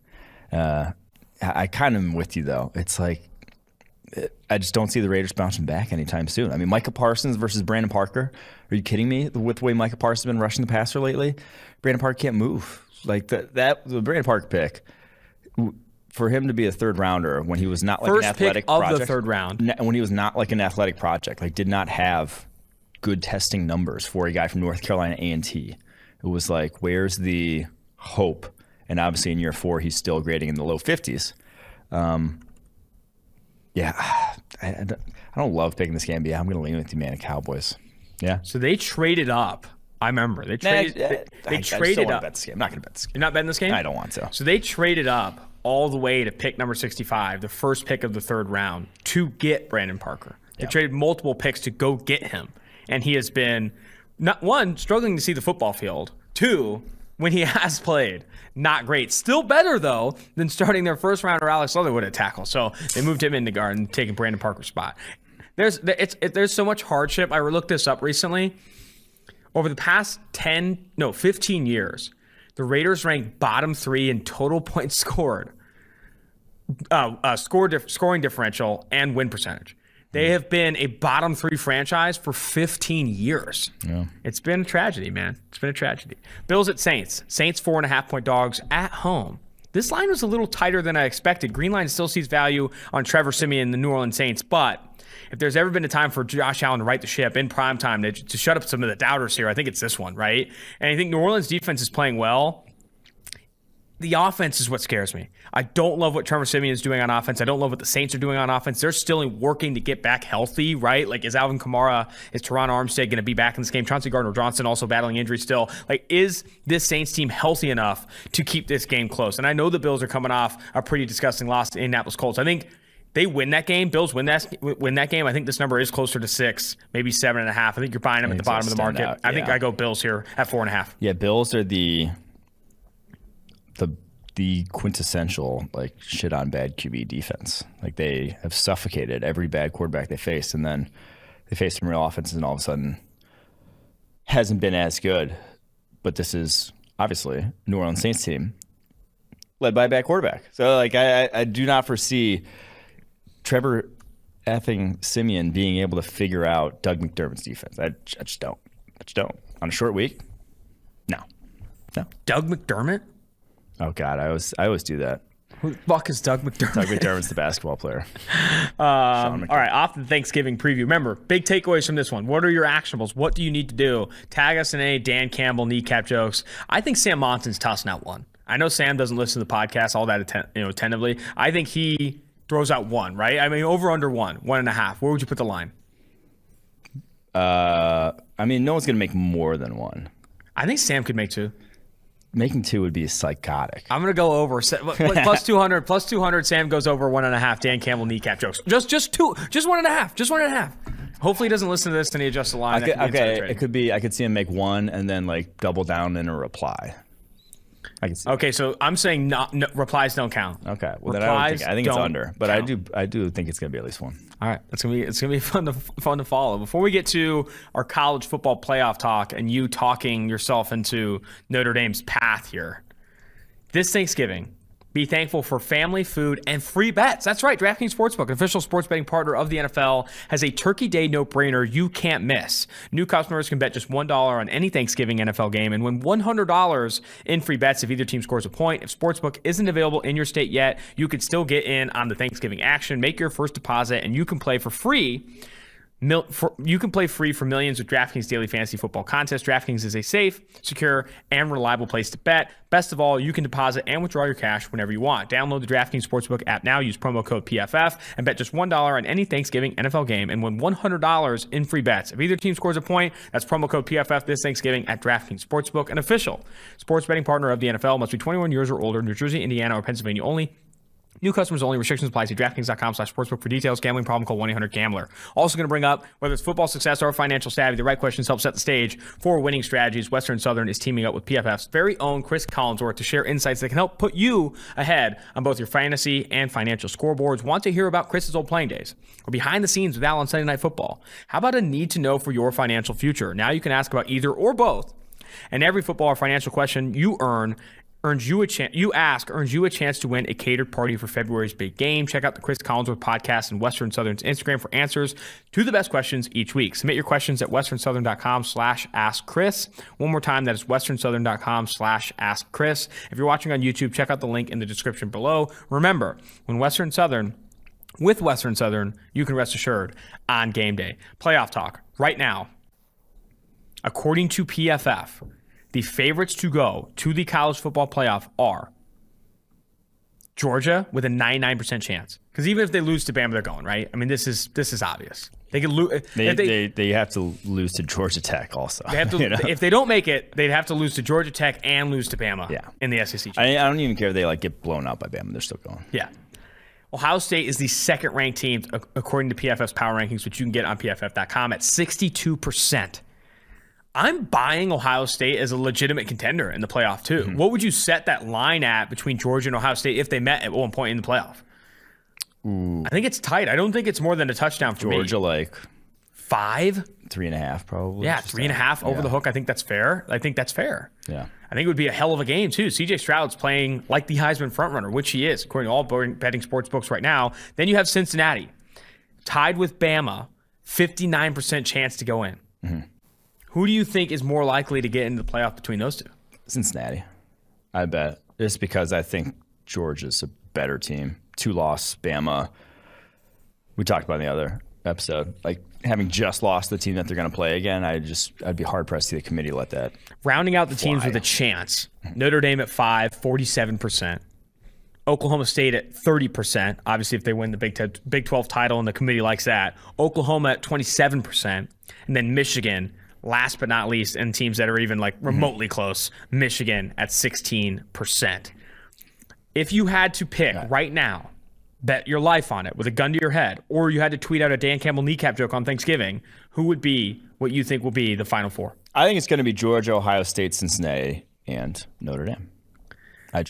I kind of am with you, though. It's like, I just don't see the Raiders bouncing back anytime soon. I mean, Micah Parsons versus Brandon Parker. Are you kidding me? With the way Micah Parsons has been rushing the passer lately, Brandon Parker can't move. Like the Brandon Parker pick, for him to be a third rounder when he was not like an athletic project. First pick of the third round. When he was not like an athletic project, like did not have good testing numbers for a guy from North Carolina A&T. It was like, where's the hope? And obviously in year 4, he's still grading in the low 50s. Yeah, I don't love picking this game, but yeah, I'm going to lean with you, man, Cowboys. Yeah. So they traded up. I remember. They traded up. Bet this game. I'm not going to bet this game. You're not betting this game? I don't want to. So they traded up all the way to pick number 65, the first pick of the third round, to get Brandon Parker. They traded multiple picks to go get him. And he has been, not one, struggling to see the football field. 2, when he has played, not great. Still better, though, than starting their first rounder Alex Leatherwood at tackle. So they moved him into guard and taking Brandon Parker's spot. There's so much hardship. I looked this up recently. Over the past 15 years, the Raiders ranked bottom 3 in total points scored, scoring differential, and win percentage. They have been a bottom 3 franchise for 15 years. Yeah. It's been a tragedy, man. It's been a tragedy. Bills at Saints. Saints 4.5-point dogs at home. This line was a little tighter than I expected. Green line still sees value on Trevor Siemian and the New Orleans Saints, but if there's ever been a time for Josh Allen to right the ship in prime time to shut up some of the doubters here, I think it's this one, right? And I think New Orleans defense is playing well. The offense is what scares me. I don't love what Trevor Siemian is doing on offense. I don't love what the Saints are doing on offense. They're still working to get back healthy, right? Like, is Alvin Kamara, is Teron Armstead going to be back in this game? Chauncey Gardner-Johnson also battling injury still. Like, is this Saints team healthy enough to keep this game close? And I know the Bills are coming off a pretty disgusting loss to Indianapolis Colts. I think they win that game. Bills win that game. I think this number is closer to 6, maybe 7.5. I think you're buying them at the bottom of the market. Yeah. I think I go Bills here at 4.5. Yeah, Bills are the quintessential like shit on bad QB defense. Like, they have suffocated every bad quarterback they faced, and then they face some real offenses, and all of a sudden hasn't been as good. But this is obviously New Orleans Saints team led by a bad quarterback. So like I do not foresee Trevor effing Siemian being able to figure out Doug McDermott's defense. I just don't. On a short week, no. Doug McDermott? Oh God, I always do that. Who the fuck is Doug McDermott? Doug McDermott's the basketball player. All right, off the Thanksgiving preview. Remember, big takeaways from this one. What are your actionables? What do you need to do? Tag us in any Dan Campbell kneecap jokes. I think Sam Monson's tossing out 1. I know Sam doesn't listen to the podcast all that attentively. I think he throws out 1, right? I mean, over under 1.5. Where would you put the line? I mean, no one's going to make more than 1. I think Sam could make 2. Making 2 would be psychotic. I'm gonna go over plus 200. Plus 200. Sam goes over 1.5. Dan Campbell kneecap jokes. Just 2. Just 1.5. Just 1.5. Hopefully he doesn't listen to this and he adjusts the line. Okay, it could be. I could see him make 1 and then like double down in a reply. I can see. Okay, so I'm saying no, replies don't count. Okay, well then I think it's under, but count. I do think it's gonna be at least 1. All right, it's gonna be fun to follow. Before we get to our college football playoff talk and you talking yourself into Notre Dame's path here, this Thanksgiving, be thankful for family, food, and free bets. That's right. DraftKings Sportsbook, an official sports betting partner of the NFL, has a Turkey Day no-brainer you can't miss. New customers can bet just $1 on any Thanksgiving NFL game and win $100 in free bets if either team scores a point. If Sportsbook isn't available in your state yet, you could still get in on the Thanksgiving action. Make your first deposit, and you can play for free. You can play free for millions with DraftKings Daily Fantasy Football Contest. DraftKings is a safe, secure, and reliable place to bet. Best of all, you can deposit and withdraw your cash whenever you want. Download the DraftKings Sportsbook app now. Use promo code PFF and bet just $1 on any Thanksgiving NFL game and win $100 in free bets. If either team scores a point, that's promo code PFF this Thanksgiving at DraftKings Sportsbook, an official sports betting partner of the NFL. Must be 21 years or older. New Jersey, Indiana, or Pennsylvania only. New customers only. Restrictions apply. See DraftKings.com/sportsbook for details. Gambling problem? Call 1-800-GAMBLER. Also going to bring up, whether it's football success or financial savvy, the right questions help set the stage for winning strategies. Western Southern is teaming up with PFF's very own Chris Collinsworth to share insights that can help put you ahead on both your fantasy and financial scoreboards. Want to hear about Chris's old playing days or behind the scenes with Al on Sunday Night Football? How about a need to know for your financial future? Now you can ask about either or both. And every football or financial question you earns you a chance to win a catered party for February's big game. Check out the Chris Collinsworth podcast and Western Southern's Instagram for answers to the best questions each week. Submit your questions at westernsouthern.com/askchris. One more time, that is westernsouthern.com/askchris. If you're watching on YouTube, check out the link in the description below. Remember, with Western Southern, you can rest assured on game day. Playoff talk right now. According to PFF, the favorites to go to the college football playoff are Georgia with a 99% chance. Because even if they lose to Bama, they're going, right? I mean, this is obvious. They could lose. They have to lose to Georgia Tech also. They have to, If they don't make it, they'd have to lose to Georgia Tech and lose to Bama in the SEC. I don't even care if they get blown out by Bama. They're still going. Yeah. Ohio State is the second-ranked team, according to PFF's power rankings, which you can get on PFF.com, at 62%. I'm buying Ohio State as a legitimate contender in the playoff, too. Mm-hmm. What would you set that line at between Georgia and Ohio State if they met at one point in the playoff? I think it's tight. I don't think it's more than a touchdown for Georgia, me. like 5? 3.5 probably. Yeah, 3.5 over the hook. I think that's fair. I think Yeah. I think it would be a hell of a game, too. CJ Stroud's playing like the Heisman frontrunner, which he is, according to all betting sports books right now. Then you have Cincinnati, tied with Bama, 59% chance to go in. Mm-hmm. Who do you think is more likely to get into the playoff between those two? Cincinnati, I bet. Just because I think Georgia's a better team. 2-loss Bama. We talked about in the other episode. Like, having just lost the team that they're going to play again, I'd be hard-pressed to see the committee let that Rounding out the fly. teams with a chance. Notre Dame at 5, 47%. Oklahoma State at 30%. Obviously, if they win the Big 12 title and the committee likes that. Oklahoma at 27%. And then Michigan, last but not least, and teams that are even like remotely close, Michigan at 16%. If you had to pick right now, bet your life on it with a gun to your head, or you had to tweet out a Dan Campbell kneecap joke on Thanksgiving, who would be what you think will be the Final Four? I think it's going to be Georgia, Ohio State, Cincinnati, and Notre Dame.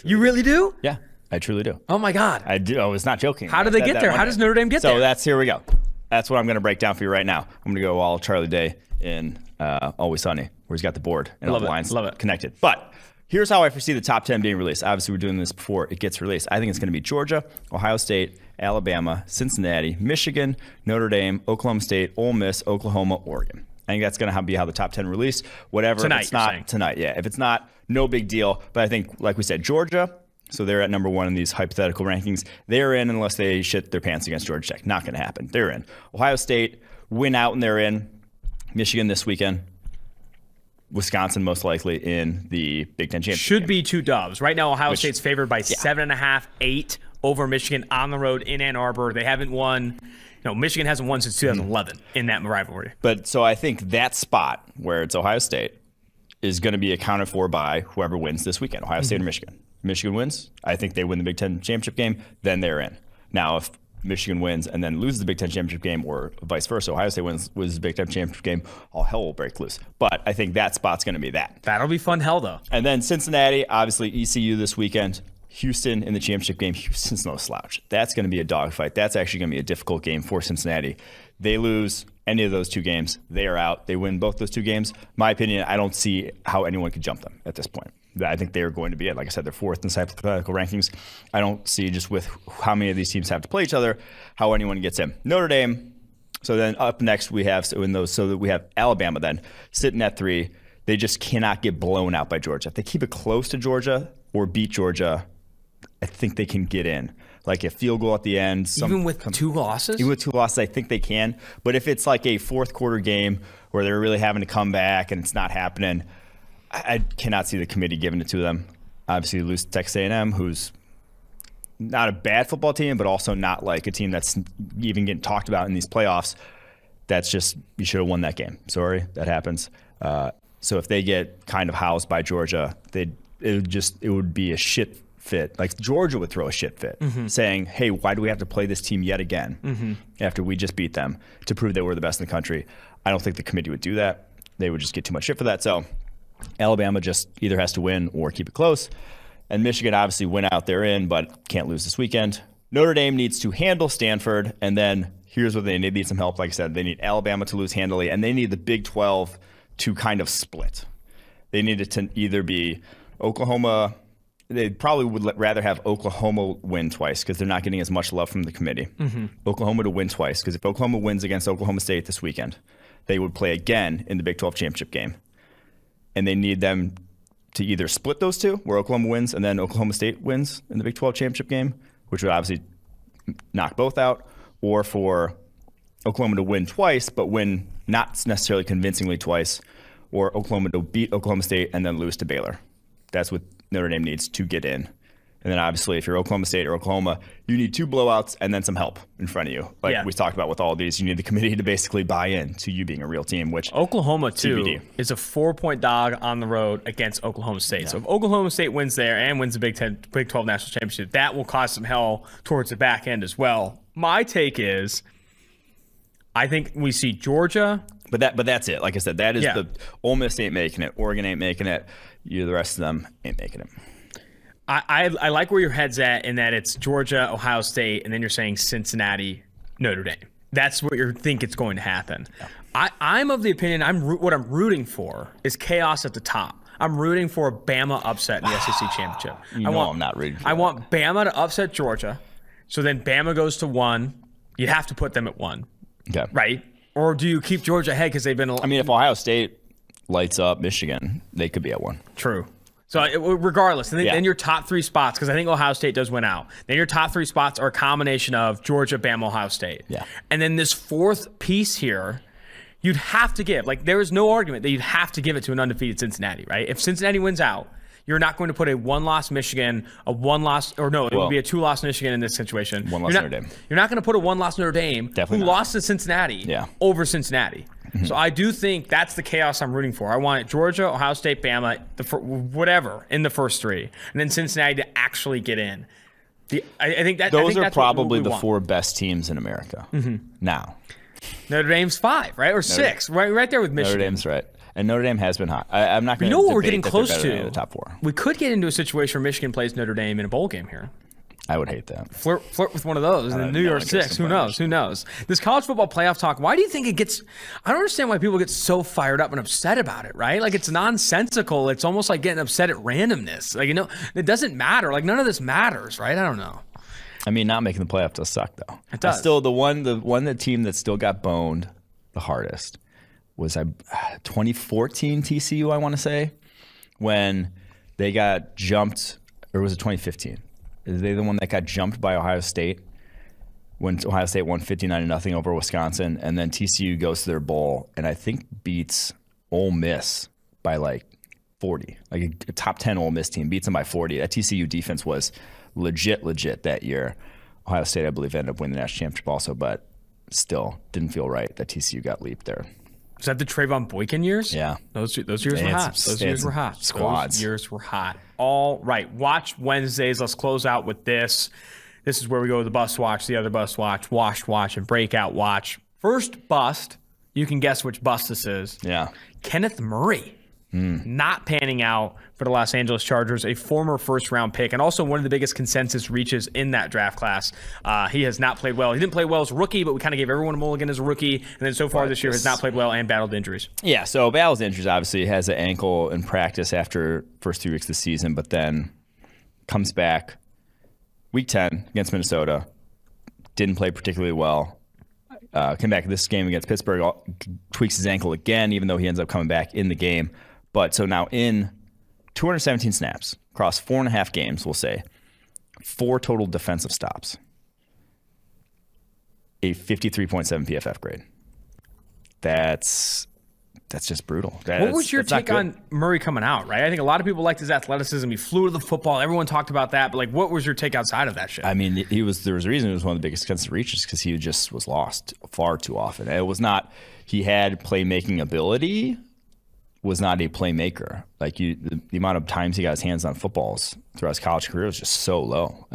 You really do? Yeah, I truly do. Oh, my God. I do. I was not joking. How do they get there? How does Notre Dame get there? So here we go. That's what I'm going to break down for you right now. I'm going to go all Charlie Day in Always Sunny, where he's got the board and all the lines connected. But here's how I foresee the top 10 being released. Obviously, we're doing this before it gets released. I think it's going to be Georgia, Ohio State, Alabama, Cincinnati, Michigan, Notre Dame, Oklahoma State, Ole Miss, Oklahoma, Oregon. I think that's going to be how the top 10 release. Whatever. Tonight, if it's not tonight, yeah. If it's not, no big deal. But I think, like we said, Georgia, so they're at number 1 in these hypothetical rankings. They're in unless they shit their pants against Georgia Tech. Not going to happen. They're in. Ohio State, win out and they're in. Michigan this weekend. Wisconsin most likely in the Big Ten championship. Should be 2 dubs. Right now, Ohio State's favored by 7.5, 8 over Michigan on the road in Ann Arbor. They haven't won. Michigan hasn't won since 2011 in that rivalry. But so I think that spot where it's Ohio State is going to be accounted for by whoever wins this weekend, Ohio State or Michigan. Michigan wins. I think they win the Big Ten championship game. Then they're in. Now, if Michigan wins and then loses the Big Ten championship game, or vice versa, Ohio State wins the Big Ten championship game, all hell will break loose. But I think that spot's going to be that. That'll be fun hell, though. And then Cincinnati, obviously ECU this weekend. Houston in the championship game. Houston's no slouch. That's going to be a dogfight. That's actually going to be a difficult game for Cincinnati. They lose any of those 2 games, they are out. They win both those 2 games. My opinion, I don't see how anyone could jump them at this point. I think they are going to be it. Like I said, they're 4th in the hypothetical rankings. I don't see, just with how many of these teams have to play each other, how anyone gets in. Notre Dame. So then up next we have we have Alabama then sitting at 3. They just cannot get blown out by Georgia. If they keep it close to Georgia or beat Georgia, I think they can get in. Like a field goal at the end. Even with 2 losses? Even with 2 losses, I think they can. But if it's like a 4th quarter game where they're really having to come back and it's not happening, I cannot see the committee giving it to them. Obviously, you lose to Texas A&M, who's not a bad football team, but also not like a team that's even getting talked about in these playoffs. That's just, you should have won that game. Sorry, that happens. So if they get kind of housed by Georgia, it would be a shit fit. Like Georgia would throw a shit fit, saying, hey, why do we have to play this team yet again after we just beat them to prove that we're the best in the country? I don't think the committee would do that. They would just get too much shit for that. So Alabama just either has to win or keep it close. And Michigan obviously went out there in, but can't lose this weekend. Notre Dame needs to handle Stanford. And then here's what they need some help. Like I said, they need Alabama to lose handily, and they need the Big 12 to kind of split. They need it to either be Oklahoma. They probably would rather have Oklahoma win twice because they're not getting as much love from the committee. Oklahoma to win twice, because if Oklahoma wins against Oklahoma State this weekend, they would play again in the Big 12 championship game. And they need them to either split those 2, where Oklahoma wins and then Oklahoma State wins in the Big 12 championship game, which would obviously knock both out, or for Oklahoma to win twice, but win not necessarily convincingly twice, or Oklahoma to beat Oklahoma State and then lose to Baylor. That's what Notre Dame needs to get in. And then obviously if you're Oklahoma State or Oklahoma, you need 2 blowouts and then some help in front of you. Like we talked about with all of these, you need the committee to basically buy in to you being a real team, which Oklahoma, too, TBD. is a 4-point dog on the road against Oklahoma State. So if Oklahoma State wins there and wins the Big 12 National Championship, that will cause some hell towards the back end as well. My take is I think we see Georgia. But that's it. Like I said, that is the Ole Miss ain't making it. Oregon ain't making it. The rest of them ain't making it. I like where your head's at in that it's Georgia, Ohio State, and then you're saying Cincinnati, Notre Dame. That's what you think it's going to happen. Yeah. I'm of the opinion what I'm rooting for is chaos at the top. I'm rooting for a Bama upset in the SEC championship. I'm not rooting for I want Bama to upset Georgia. So then Bama goes to 1. You'd have to put them at 1. Okay. Right? Or do you keep Georgia ahead because they've been... I mean, if Ohio State lights up Michigan, they could be at 1. True. So regardless, then your top 3 spots, because I think Ohio State does win out. Then your top 3 spots are a combination of Georgia, Bama, Ohio State. Yeah. And then this 4th piece here, you'd have to give. Like, there is no argument that you'd have to give it to an undefeated Cincinnati, right? If Cincinnati wins out, you're not going to put a 1-loss Michigan, it would be a 2-loss Michigan in this situation. 1-loss Notre Dame. You're not going to put a 1-loss Notre Dame who lost to Cincinnati over Cincinnati. Mm-hmm. So I do think that's the chaos I'm rooting for. I want Georgia, Ohio State, Bama, whatever in the first 3, and then Cincinnati to actually get in. I think those are that's probably what we the want. 4 best teams in America now. Notre Dame's 5, right, or 6, right there with Michigan. Notre Dame's right. And Notre Dame has been hot. I'm not going to. You know what we're getting close to? The top 4. We could get into a situation where Michigan plays Notre Dame in a bowl game here. I would hate that. Flirt with one of those. And then New Year's 6. Who knows? Who knows? This college football playoff talk. Why do you think it gets? I don't understand why people get so fired up and upset about it. Right? Like, it's nonsensical. It's almost like getting upset at randomness. Like, it doesn't matter. Like, none of this matters. Right? I don't know. I mean, not making the playoff does suck though. It does. Still, the team that still got boned the hardest was 2014 TCU, I want to say, when they got jumped, or was it 2015? Is they the one that got jumped by Ohio State when Ohio State won 59-0 over Wisconsin, and then TCU goes to their bowl and I think beats Ole Miss by like 40. Like a top 10 Ole Miss team beats them by 40. That TCU defense was legit that year. Ohio State, I believe, ended up winning the national championship also, but still didn't feel right that TCU got leaped there. Was that the Trayvon Boykin years? Yeah. Those years were hot. Those years were hot. Squads. Those years were hot. All right. Watch Wednesdays. Let's close out with this. This is where we go with the bust watch, the other bust watch, washed watch, and breakout watch. First bust. You can guess which bust this is. Yeah. Kenneth Murray. Not panning out for the Los Angeles Chargers, a former first-round pick, and also one of the biggest consensus reaches in that draft class. He has not played well. He didn't play well as a rookie, but we kind of gave everyone a mulligan as a rookie, and then so far this year has not played well and battled injuries. Yeah, so battles injuries, obviously. Has an ankle in practice after first 3 weeks of the season, but then comes back week 10 against Minnesota. Didn't play particularly well. Came back this game against Pittsburgh, tweaks his ankle again, even though he ends up coming back in the game. But so now in 217 snaps across 4.5 games, we'll say 4 total defensive stops, a 53.7 PFF grade. That's just brutal. What was your take on Murray coming out, right? I think a lot of people liked his athleticism. He flew to the football. Everyone talked about that. But, like, what was your take outside of that shit? I mean, there was a reason he was one of the biggest consensus reaches because he just was lost far too often. It was not – he had playmaking ability, was not a playmaker. Like, the amount of times he got his hands on footballs throughout his college career was just so low.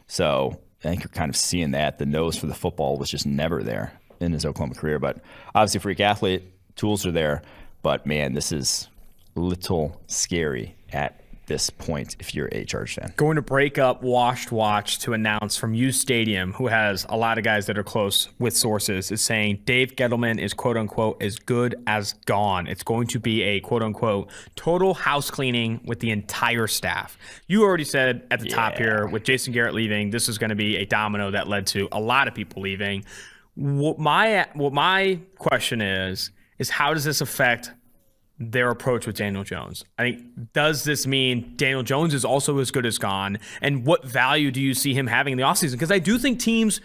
So I think you're kind of seeing that. The nose for the football was just never there in his Oklahoma career. But obviously, freak athlete. Tools are there, but man, this is a little scary at this point if you're a Chargers fan. Going to break up Washed Watch to announce from U Stadium, who has a lot of guys that are close with sources, is saying Dave Gettleman is quote-unquote as good as gone. It's going to be a quote-unquote total house cleaning with the entire staff. You already said at the top here, with Jason Garrett leaving, this is going to be a domino that led to a lot of people leaving. What my question is how does this affect their approach with Daniel Jones? I think, does this mean Daniel Jones is also as good as gone? And what value do you see him having in the offseason? Because I do think teams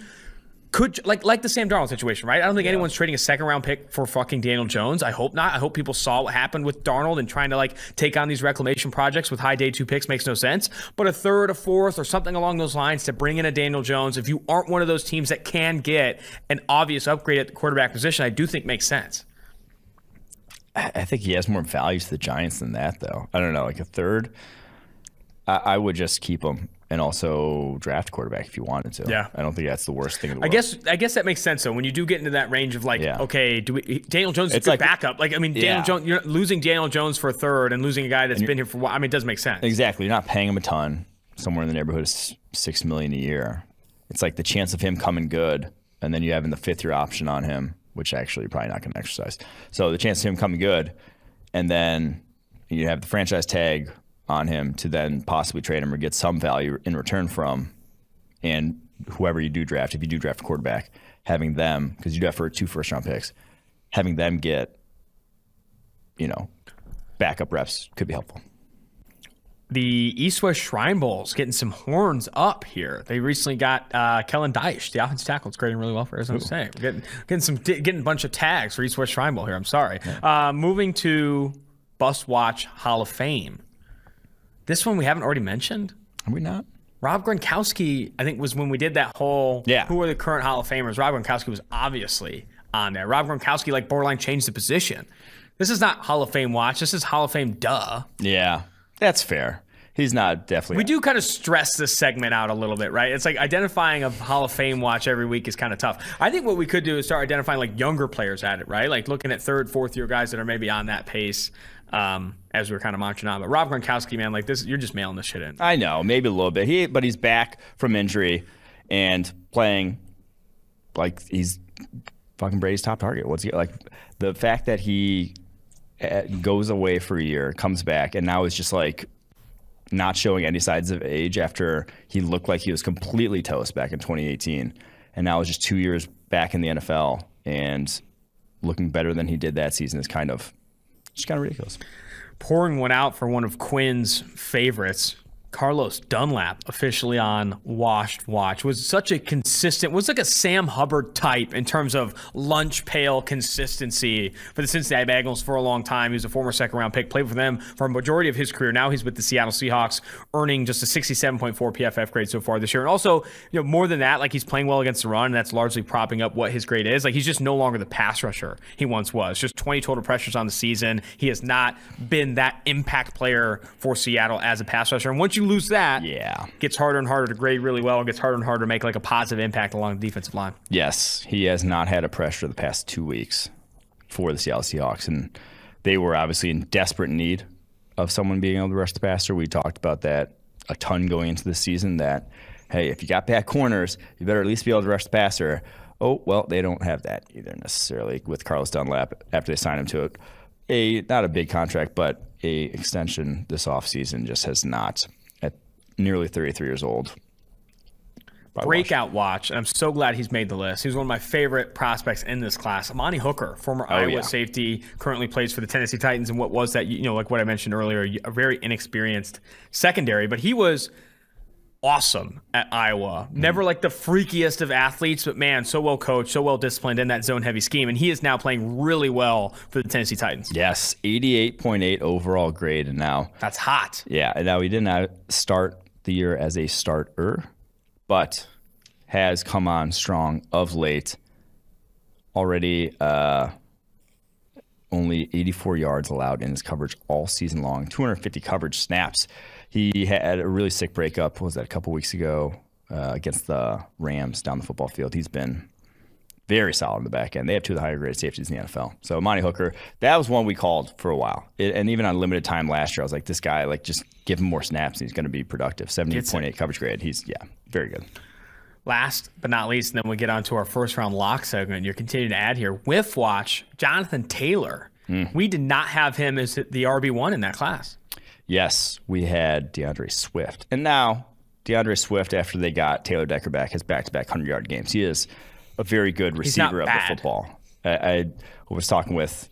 could, like the Sam Darnold situation, right? I don't think anyone's trading a second-round pick for fucking Daniel Jones. I hope not. I hope people saw what happened with Darnold and trying to, like, take on these reclamation projects with high day 2 picks makes no sense. But a third, a fourth, or something along those lines to bring in a Daniel Jones, if you aren't one of those teams that can get an obvious upgrade at the quarterback position, I do think makes sense. I think he has more value to the Giants than that, though. I don't know, like a third. I would just keep him and also draft quarterback if you wanted to. Yeah, I don't think that's the worst thing in the world. I guess that makes sense though. When you do get into that range of like, okay, Daniel Jones is a good backup. Like, I mean, Daniel Jones, you're losing Daniel Jones for a third and losing a guy that's been here for a while. I mean, it does make sense. Exactly. You're not paying him a ton. somewhere in the neighborhood of $6 million a year. It's like the chance of him coming good, and then you having the 5th-year option on him, which actually you're probably not going to exercise. So the chance of him coming good, and then you have the franchise tag on him to then possibly trade him or get some value in return from, and whoever you do draft, if you do draft a quarterback, having them, because you do have for 2 first-round picks, having them get, backup reps could be helpful. The East-West Shrine Bowl's getting some horns up here. They recently got Kellen Dyche, the offensive tackle. It's grading really well for Arizona State. We're getting a bunch of tags for East-West Shrine Bowl here. I'm sorry. Yeah. Moving to Bus Watch Hall of Fame. This one we haven't already mentioned. Are we not? Rob Gronkowski, I think, was when we did that whole who are the current Hall of Famers. Rob Gronkowski was obviously on there. Rob Gronkowski, borderline changed the position. This is not Hall of Fame watch. This is Hall of Fame duh. Yeah, that's fair. He's not definitely. We do kind of stress this segment out a little bit, right? It's like identifying a Hall of Fame watch every week is kind of tough. I think what we could do is start identifying younger players at it, right? Like looking at 3rd, 4th-year guys that are maybe on that pace as we're kind of marching on. But Rob Gronkowski, man, this, you're just mailing this shit in. I know, maybe a little bit. But he's back from injury and playing like he's fucking Brady's top target. What's he like? The fact that he goes away for a year, comes back, and now is just not showing any signs of age after he looked like he was completely toast back in 2018, and now is just 2 years back in the NFL and looking better than he did that season is kind of ridiculous. Pouring one out for one of Quinn's favorites, Carlos Dunlap, officially on Washed Watch, was such a consistent, was like a Sam Hubbard type in terms of lunch pail consistency for the Cincinnati Bengals for a long time. He was a former 2nd-round pick, played for them for a majority of his career. Now he's with the Seattle Seahawks, earning just a 67.4 PFF grade so far this year. And also, more than that, he's playing well against the run, and that's largely propping up what his grade is. He's just no longer the pass rusher he once was. Just 20 total pressures on the season. He has not been that impact player for Seattle as a pass rusher. And once you lose that, gets harder and harder to grade really well, and gets harder and harder to make a positive impact along the defensive line. Yes, he has not had a pressure the past 2 weeks for the Seattle Seahawks, and they were obviously in desperate need of someone being able to rush the passer. We talked about that a ton going into the season, that, hey, if you got back corners, you better at least be able to rush the passer. Oh, well, they don't have that either necessarily with Carlos Dunlap after they signed him to not a big contract, but a extension this offseason. Just has not, at nearly 33 years old. Breakout watch, and I'm so glad he's made the list. He's one of my favorite prospects in this class. Amani Hooker, former Iowa safety, currently plays for the Tennessee Titans, and what was that, like what I mentioned earlier, a very inexperienced secondary, but he was awesome at Iowa. Never the freakiest of athletes, but man, so well coached, so well disciplined in that zone-heavy scheme, and he is now playing really well for the Tennessee Titans. Yes, 88.8 overall grade, and now that's hot. Yeah, and now he did not start the year as a starter, but has come on strong of late. Already only 84 yards allowed in his coverage all season long, 250 coverage snaps. He had a really sick breakup, what was that, a couple weeks ago against the Rams down the football field. He's been very solid in the back end. They have 2 of the higher graded safeties in the NFL. So Amani Hooker, that was one we called for a while. And even on limited time last year, I was like, this guy, just give him more snaps and he's going to be productive. 70.8 coverage grade. He's, very good. Last but not least, and then we get on to our first round lock segment. You're continuing to add here. Whiff watch, Jonathan Taylor. We did not have him as the RB1 in that class. Yes, we had DeAndre Swift. And now DeAndre Swift, after they got Taylor Decker back, has back-to-back 100-yard games. He is a very good receiver of the football. I was talking with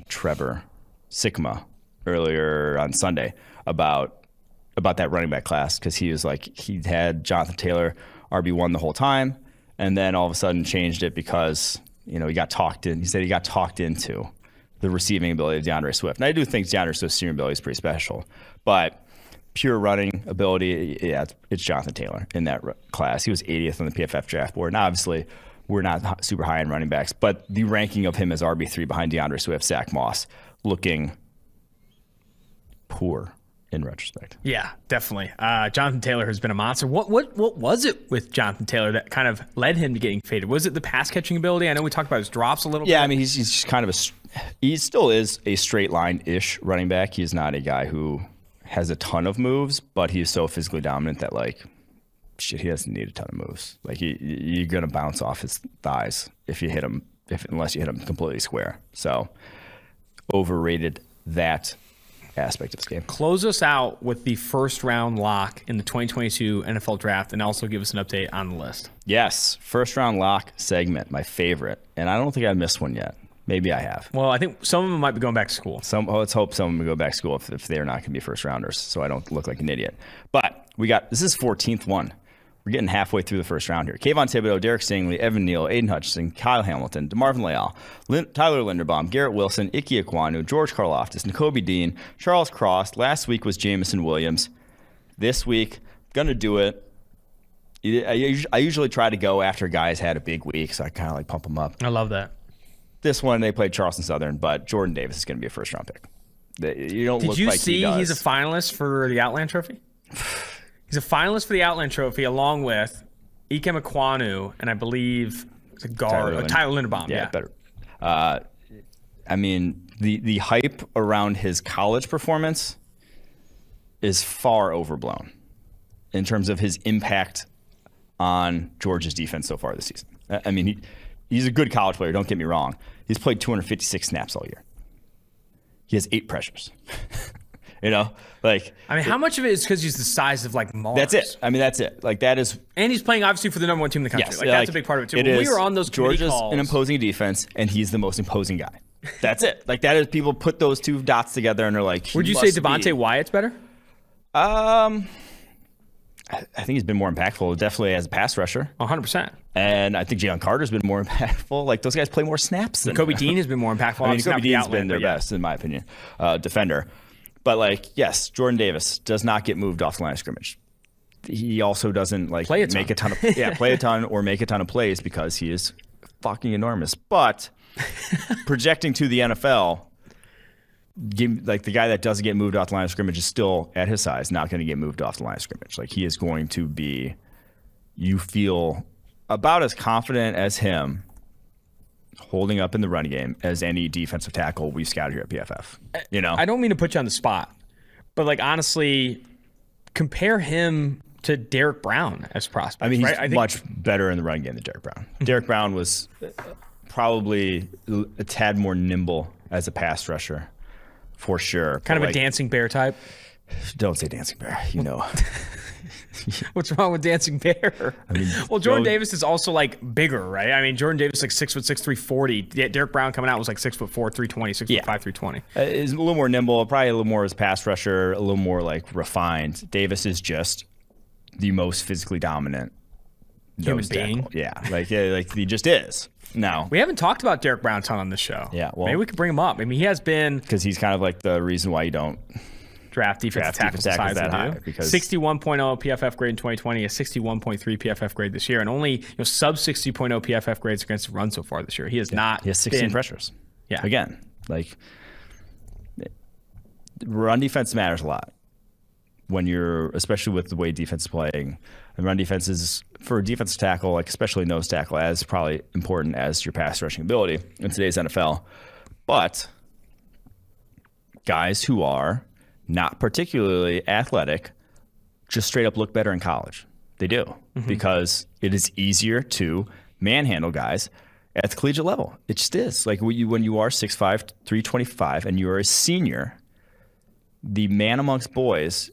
Trevor Sikma earlier on Sunday about that running back class, because he was he had Jonathan Taylor RB1 the whole time, and then all of a sudden changed it because he got talked in. He said he got talked into the receiving ability of DeAndre Swift. And I do think DeAndre Swift's receiving ability is pretty special, but pure running ability, it's Jonathan Taylor in that class. He was 80th on the PFF draft board. Now, obviously, we're not super high in running backs, but the ranking of him as RB3 behind DeAndre Swift, Zach Moss, looking poor in retrospect. Yeah, definitely. Jonathan Taylor has been a monster. What was it with Jonathan Taylor that kind of led him to getting faded? Was it the pass catching ability? I know we talked about his drops a little bit. Yeah, I mean, he's just kind of he still is a straight line-ish running back. He's not a guy who has a ton of moves, but he's so physically dominant that like, shit, he doesn't need a ton of moves. Like you're gonna bounce off his thighs if you hit him, unless you hit him completely square. So overrated that aspect of this game. Close us out with the first round lock in the 2022 NFL draft, and also give us an update on the list. Yes, first round lock segment, my favorite, and I don't think I missed one yet. Maybe I have. Well, I think some of them might be going back to school. Let's hope some of them go back to school if they're not going to be first rounders, so I don't look like an idiot. But this is 14th one. We're getting halfway through the first round here. Kayvon Thibodeau, Derek Stingley, Evan Neal, Aiden Hutchinson, Kyle Hamilton, DeMarvin Leal, Tyler Linderbaum, Garrett Wilson, Ike Ekwonu, George Karlaftis, Nakobe Dean, Charles Cross. Last week was Jamison Williams. This week, gonna do it. I usually try to go after guys had a big week, so I kind of like pump them up. I love that. This one, they played Charleston Southern, but Jordan Davis is going to be a first-round pick. You don't look like he does. Did you see he's a finalist for the Outland Trophy? He's a finalist for the Outland Trophy along with Ikem Ekwonu and I believe it's a guard, Tyler Linderbaum. Yeah, better. I mean, the hype around his college performance is far overblown in terms of his impact on Georgia's defense so far this season. I mean, he's a good college player, don't get me wrong. He's played 256 snaps all year. He has 8 pressures. How much of it is because he's the size of like Mars? That's it. I mean, that's it. Like that is, and he's playing obviously for the number 1 team in the country. Yes, that's a big part of it too. When we were on those Georgia's calls, an imposing defense, and he's the most imposing guy. That's it. Like that is, people put those two dots together, and they're like, would you say Devontae Wyatt's better? I think he's been more impactful, definitely as a pass rusher. 100%. And I think Jalen Carter's been more impactful. Like, those guys play more snaps than Kobe Dean has been more impactful. I mean, Kobe Dean's been their best, in my opinion, defender. But, like, yes, Jordan Davis does not get moved off the line of scrimmage. He also doesn't, like, make a ton of play a ton or make a ton of plays because he is fucking enormous. But projecting to the NFL, like the guy that doesn't get moved off the line of scrimmage is still at his size not going to get moved off the line of scrimmage. Like he is going to be, you feel about as confident as him holding up in the run game as any defensive tackle we've scouted here at PFF. I don't mean to put you on the spot, but like honestly, compare him to Derek Brown as prospect. I mean, he's much better in the run game than Derek Brown. Derek Brown was probably a tad more nimble as a pass rusher. For sure. Kind of a dancing bear type. Don't say dancing bear, What's wrong with dancing bear? I mean, well, Jordan Davis is also like bigger, right? I mean, Jordan Davis is like 6'6", 340. Derek Brown coming out was like 6'4", 320, 6'5", 320. He's a little more nimble, probably a little more as a pass rusher, a little more like refined. Davis is just the most physically dominant human being. Yeah, like he just is. No. We haven't talked about Derek Brown a ton on this show. Yeah, well, maybe we could bring him up. I mean, he has been, because he's kind of like the reason why you don't draft defensive tackles that high. Because 61.0 PFF grade in 2020, a 61.3 PFF grade this year, and only sub 60.0 PFF grades against the run so far this year. He has not. He has 16 pressures. Yeah. Again, like run defense matters a lot when you're, especially with the way defense is playing. And run defense is, for a defensive tackle, like especially nose tackle, as probably important as your pass rushing ability in today's NFL. But guys who are not particularly athletic just straight up look better in college. They do, because it is easier to manhandle guys at the collegiate level. It just is. Like when you are 6'5", 325, and you are a senior, the man amongst boys,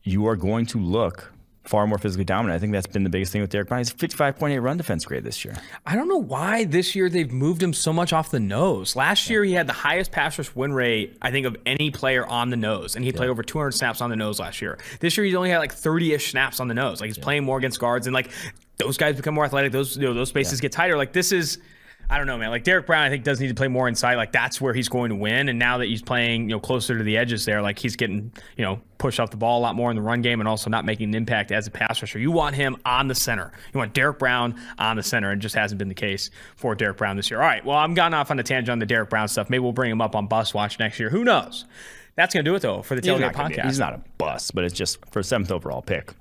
you are going to look far more physically dominant. I think that's been the biggest thing with Derek Brown. He's 55.8 run defense grade this year. I don't know why this year they've moved him so much off the nose. Last year he had the highest pass rush win rate, I think, of any player on the nose, and he played over 200 snaps on the nose last year. This year he's only had like 30-ish snaps on the nose. Like he's playing more against guards, and like those guys become more athletic. Those spaces get tighter. Like this is, I don't know, man. Like Derek Brown, I think, does need to play more inside. Like that's where he's going to win. And now that he's playing, closer to the edges there, like he's getting, pushed off the ball a lot more in the run game, and also not making an impact as a pass rusher. You want him on the center. You want Derek Brown on the center, and it just hasn't been the case for Derek Brown this year. All right, well, I'm gone off on a tangent on the Derek Brown stuff. Maybe we'll bring him up on Bus Watch next year. Who knows? That's going to do it, though, for the Tailgate Podcast. He's not a bust, but it's just for a 7th overall pick.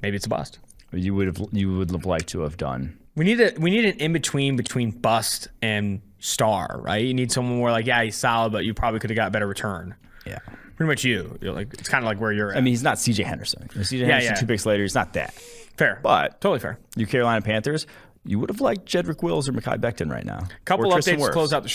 Maybe it's a bust. You would have liked to have done. We need an in-between bust and star, right? You need someone where, like, yeah, he's solid, but you probably could have got a better return. Yeah. Pretty much you. You're like, it's kind of like where you're at. I mean, he's not C.J. Henderson. C.J. Henderson, 2 picks later, he's not that. Fair. But totally fair. You Carolina Panthers, you would have liked Jedrick Wills or Mekhi Becton right now. Couple updates to close out the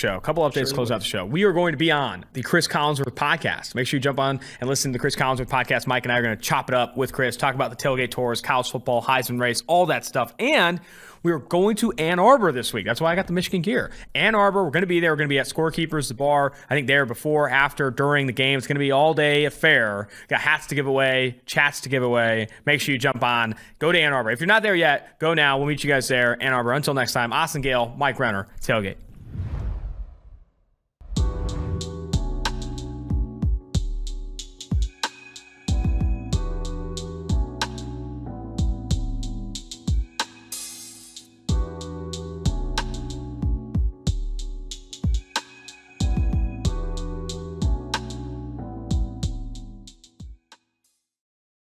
show. We are going to be on the Chris Collinsworth podcast. Make sure you jump on and listen to the Chris Collinsworth podcast. Mike and I are going to chop it up with Chris, talk about the tailgate tours, college football, Heisman race, all that stuff. And we are going to Ann Arbor this week. That's why I got the Michigan gear. Ann Arbor, we're going to be there. We're going to be at Scorekeepers, the bar. I think there before, after, during the game. It's going to be all day affair. Got hats to give away, chats to give away. Make sure you jump on. Go to Ann Arbor. If you're not there yet, go now. We'll meet you guys there. Ann Arbor. Until next time, Austin Gayle, Mike Renner, Tailgate.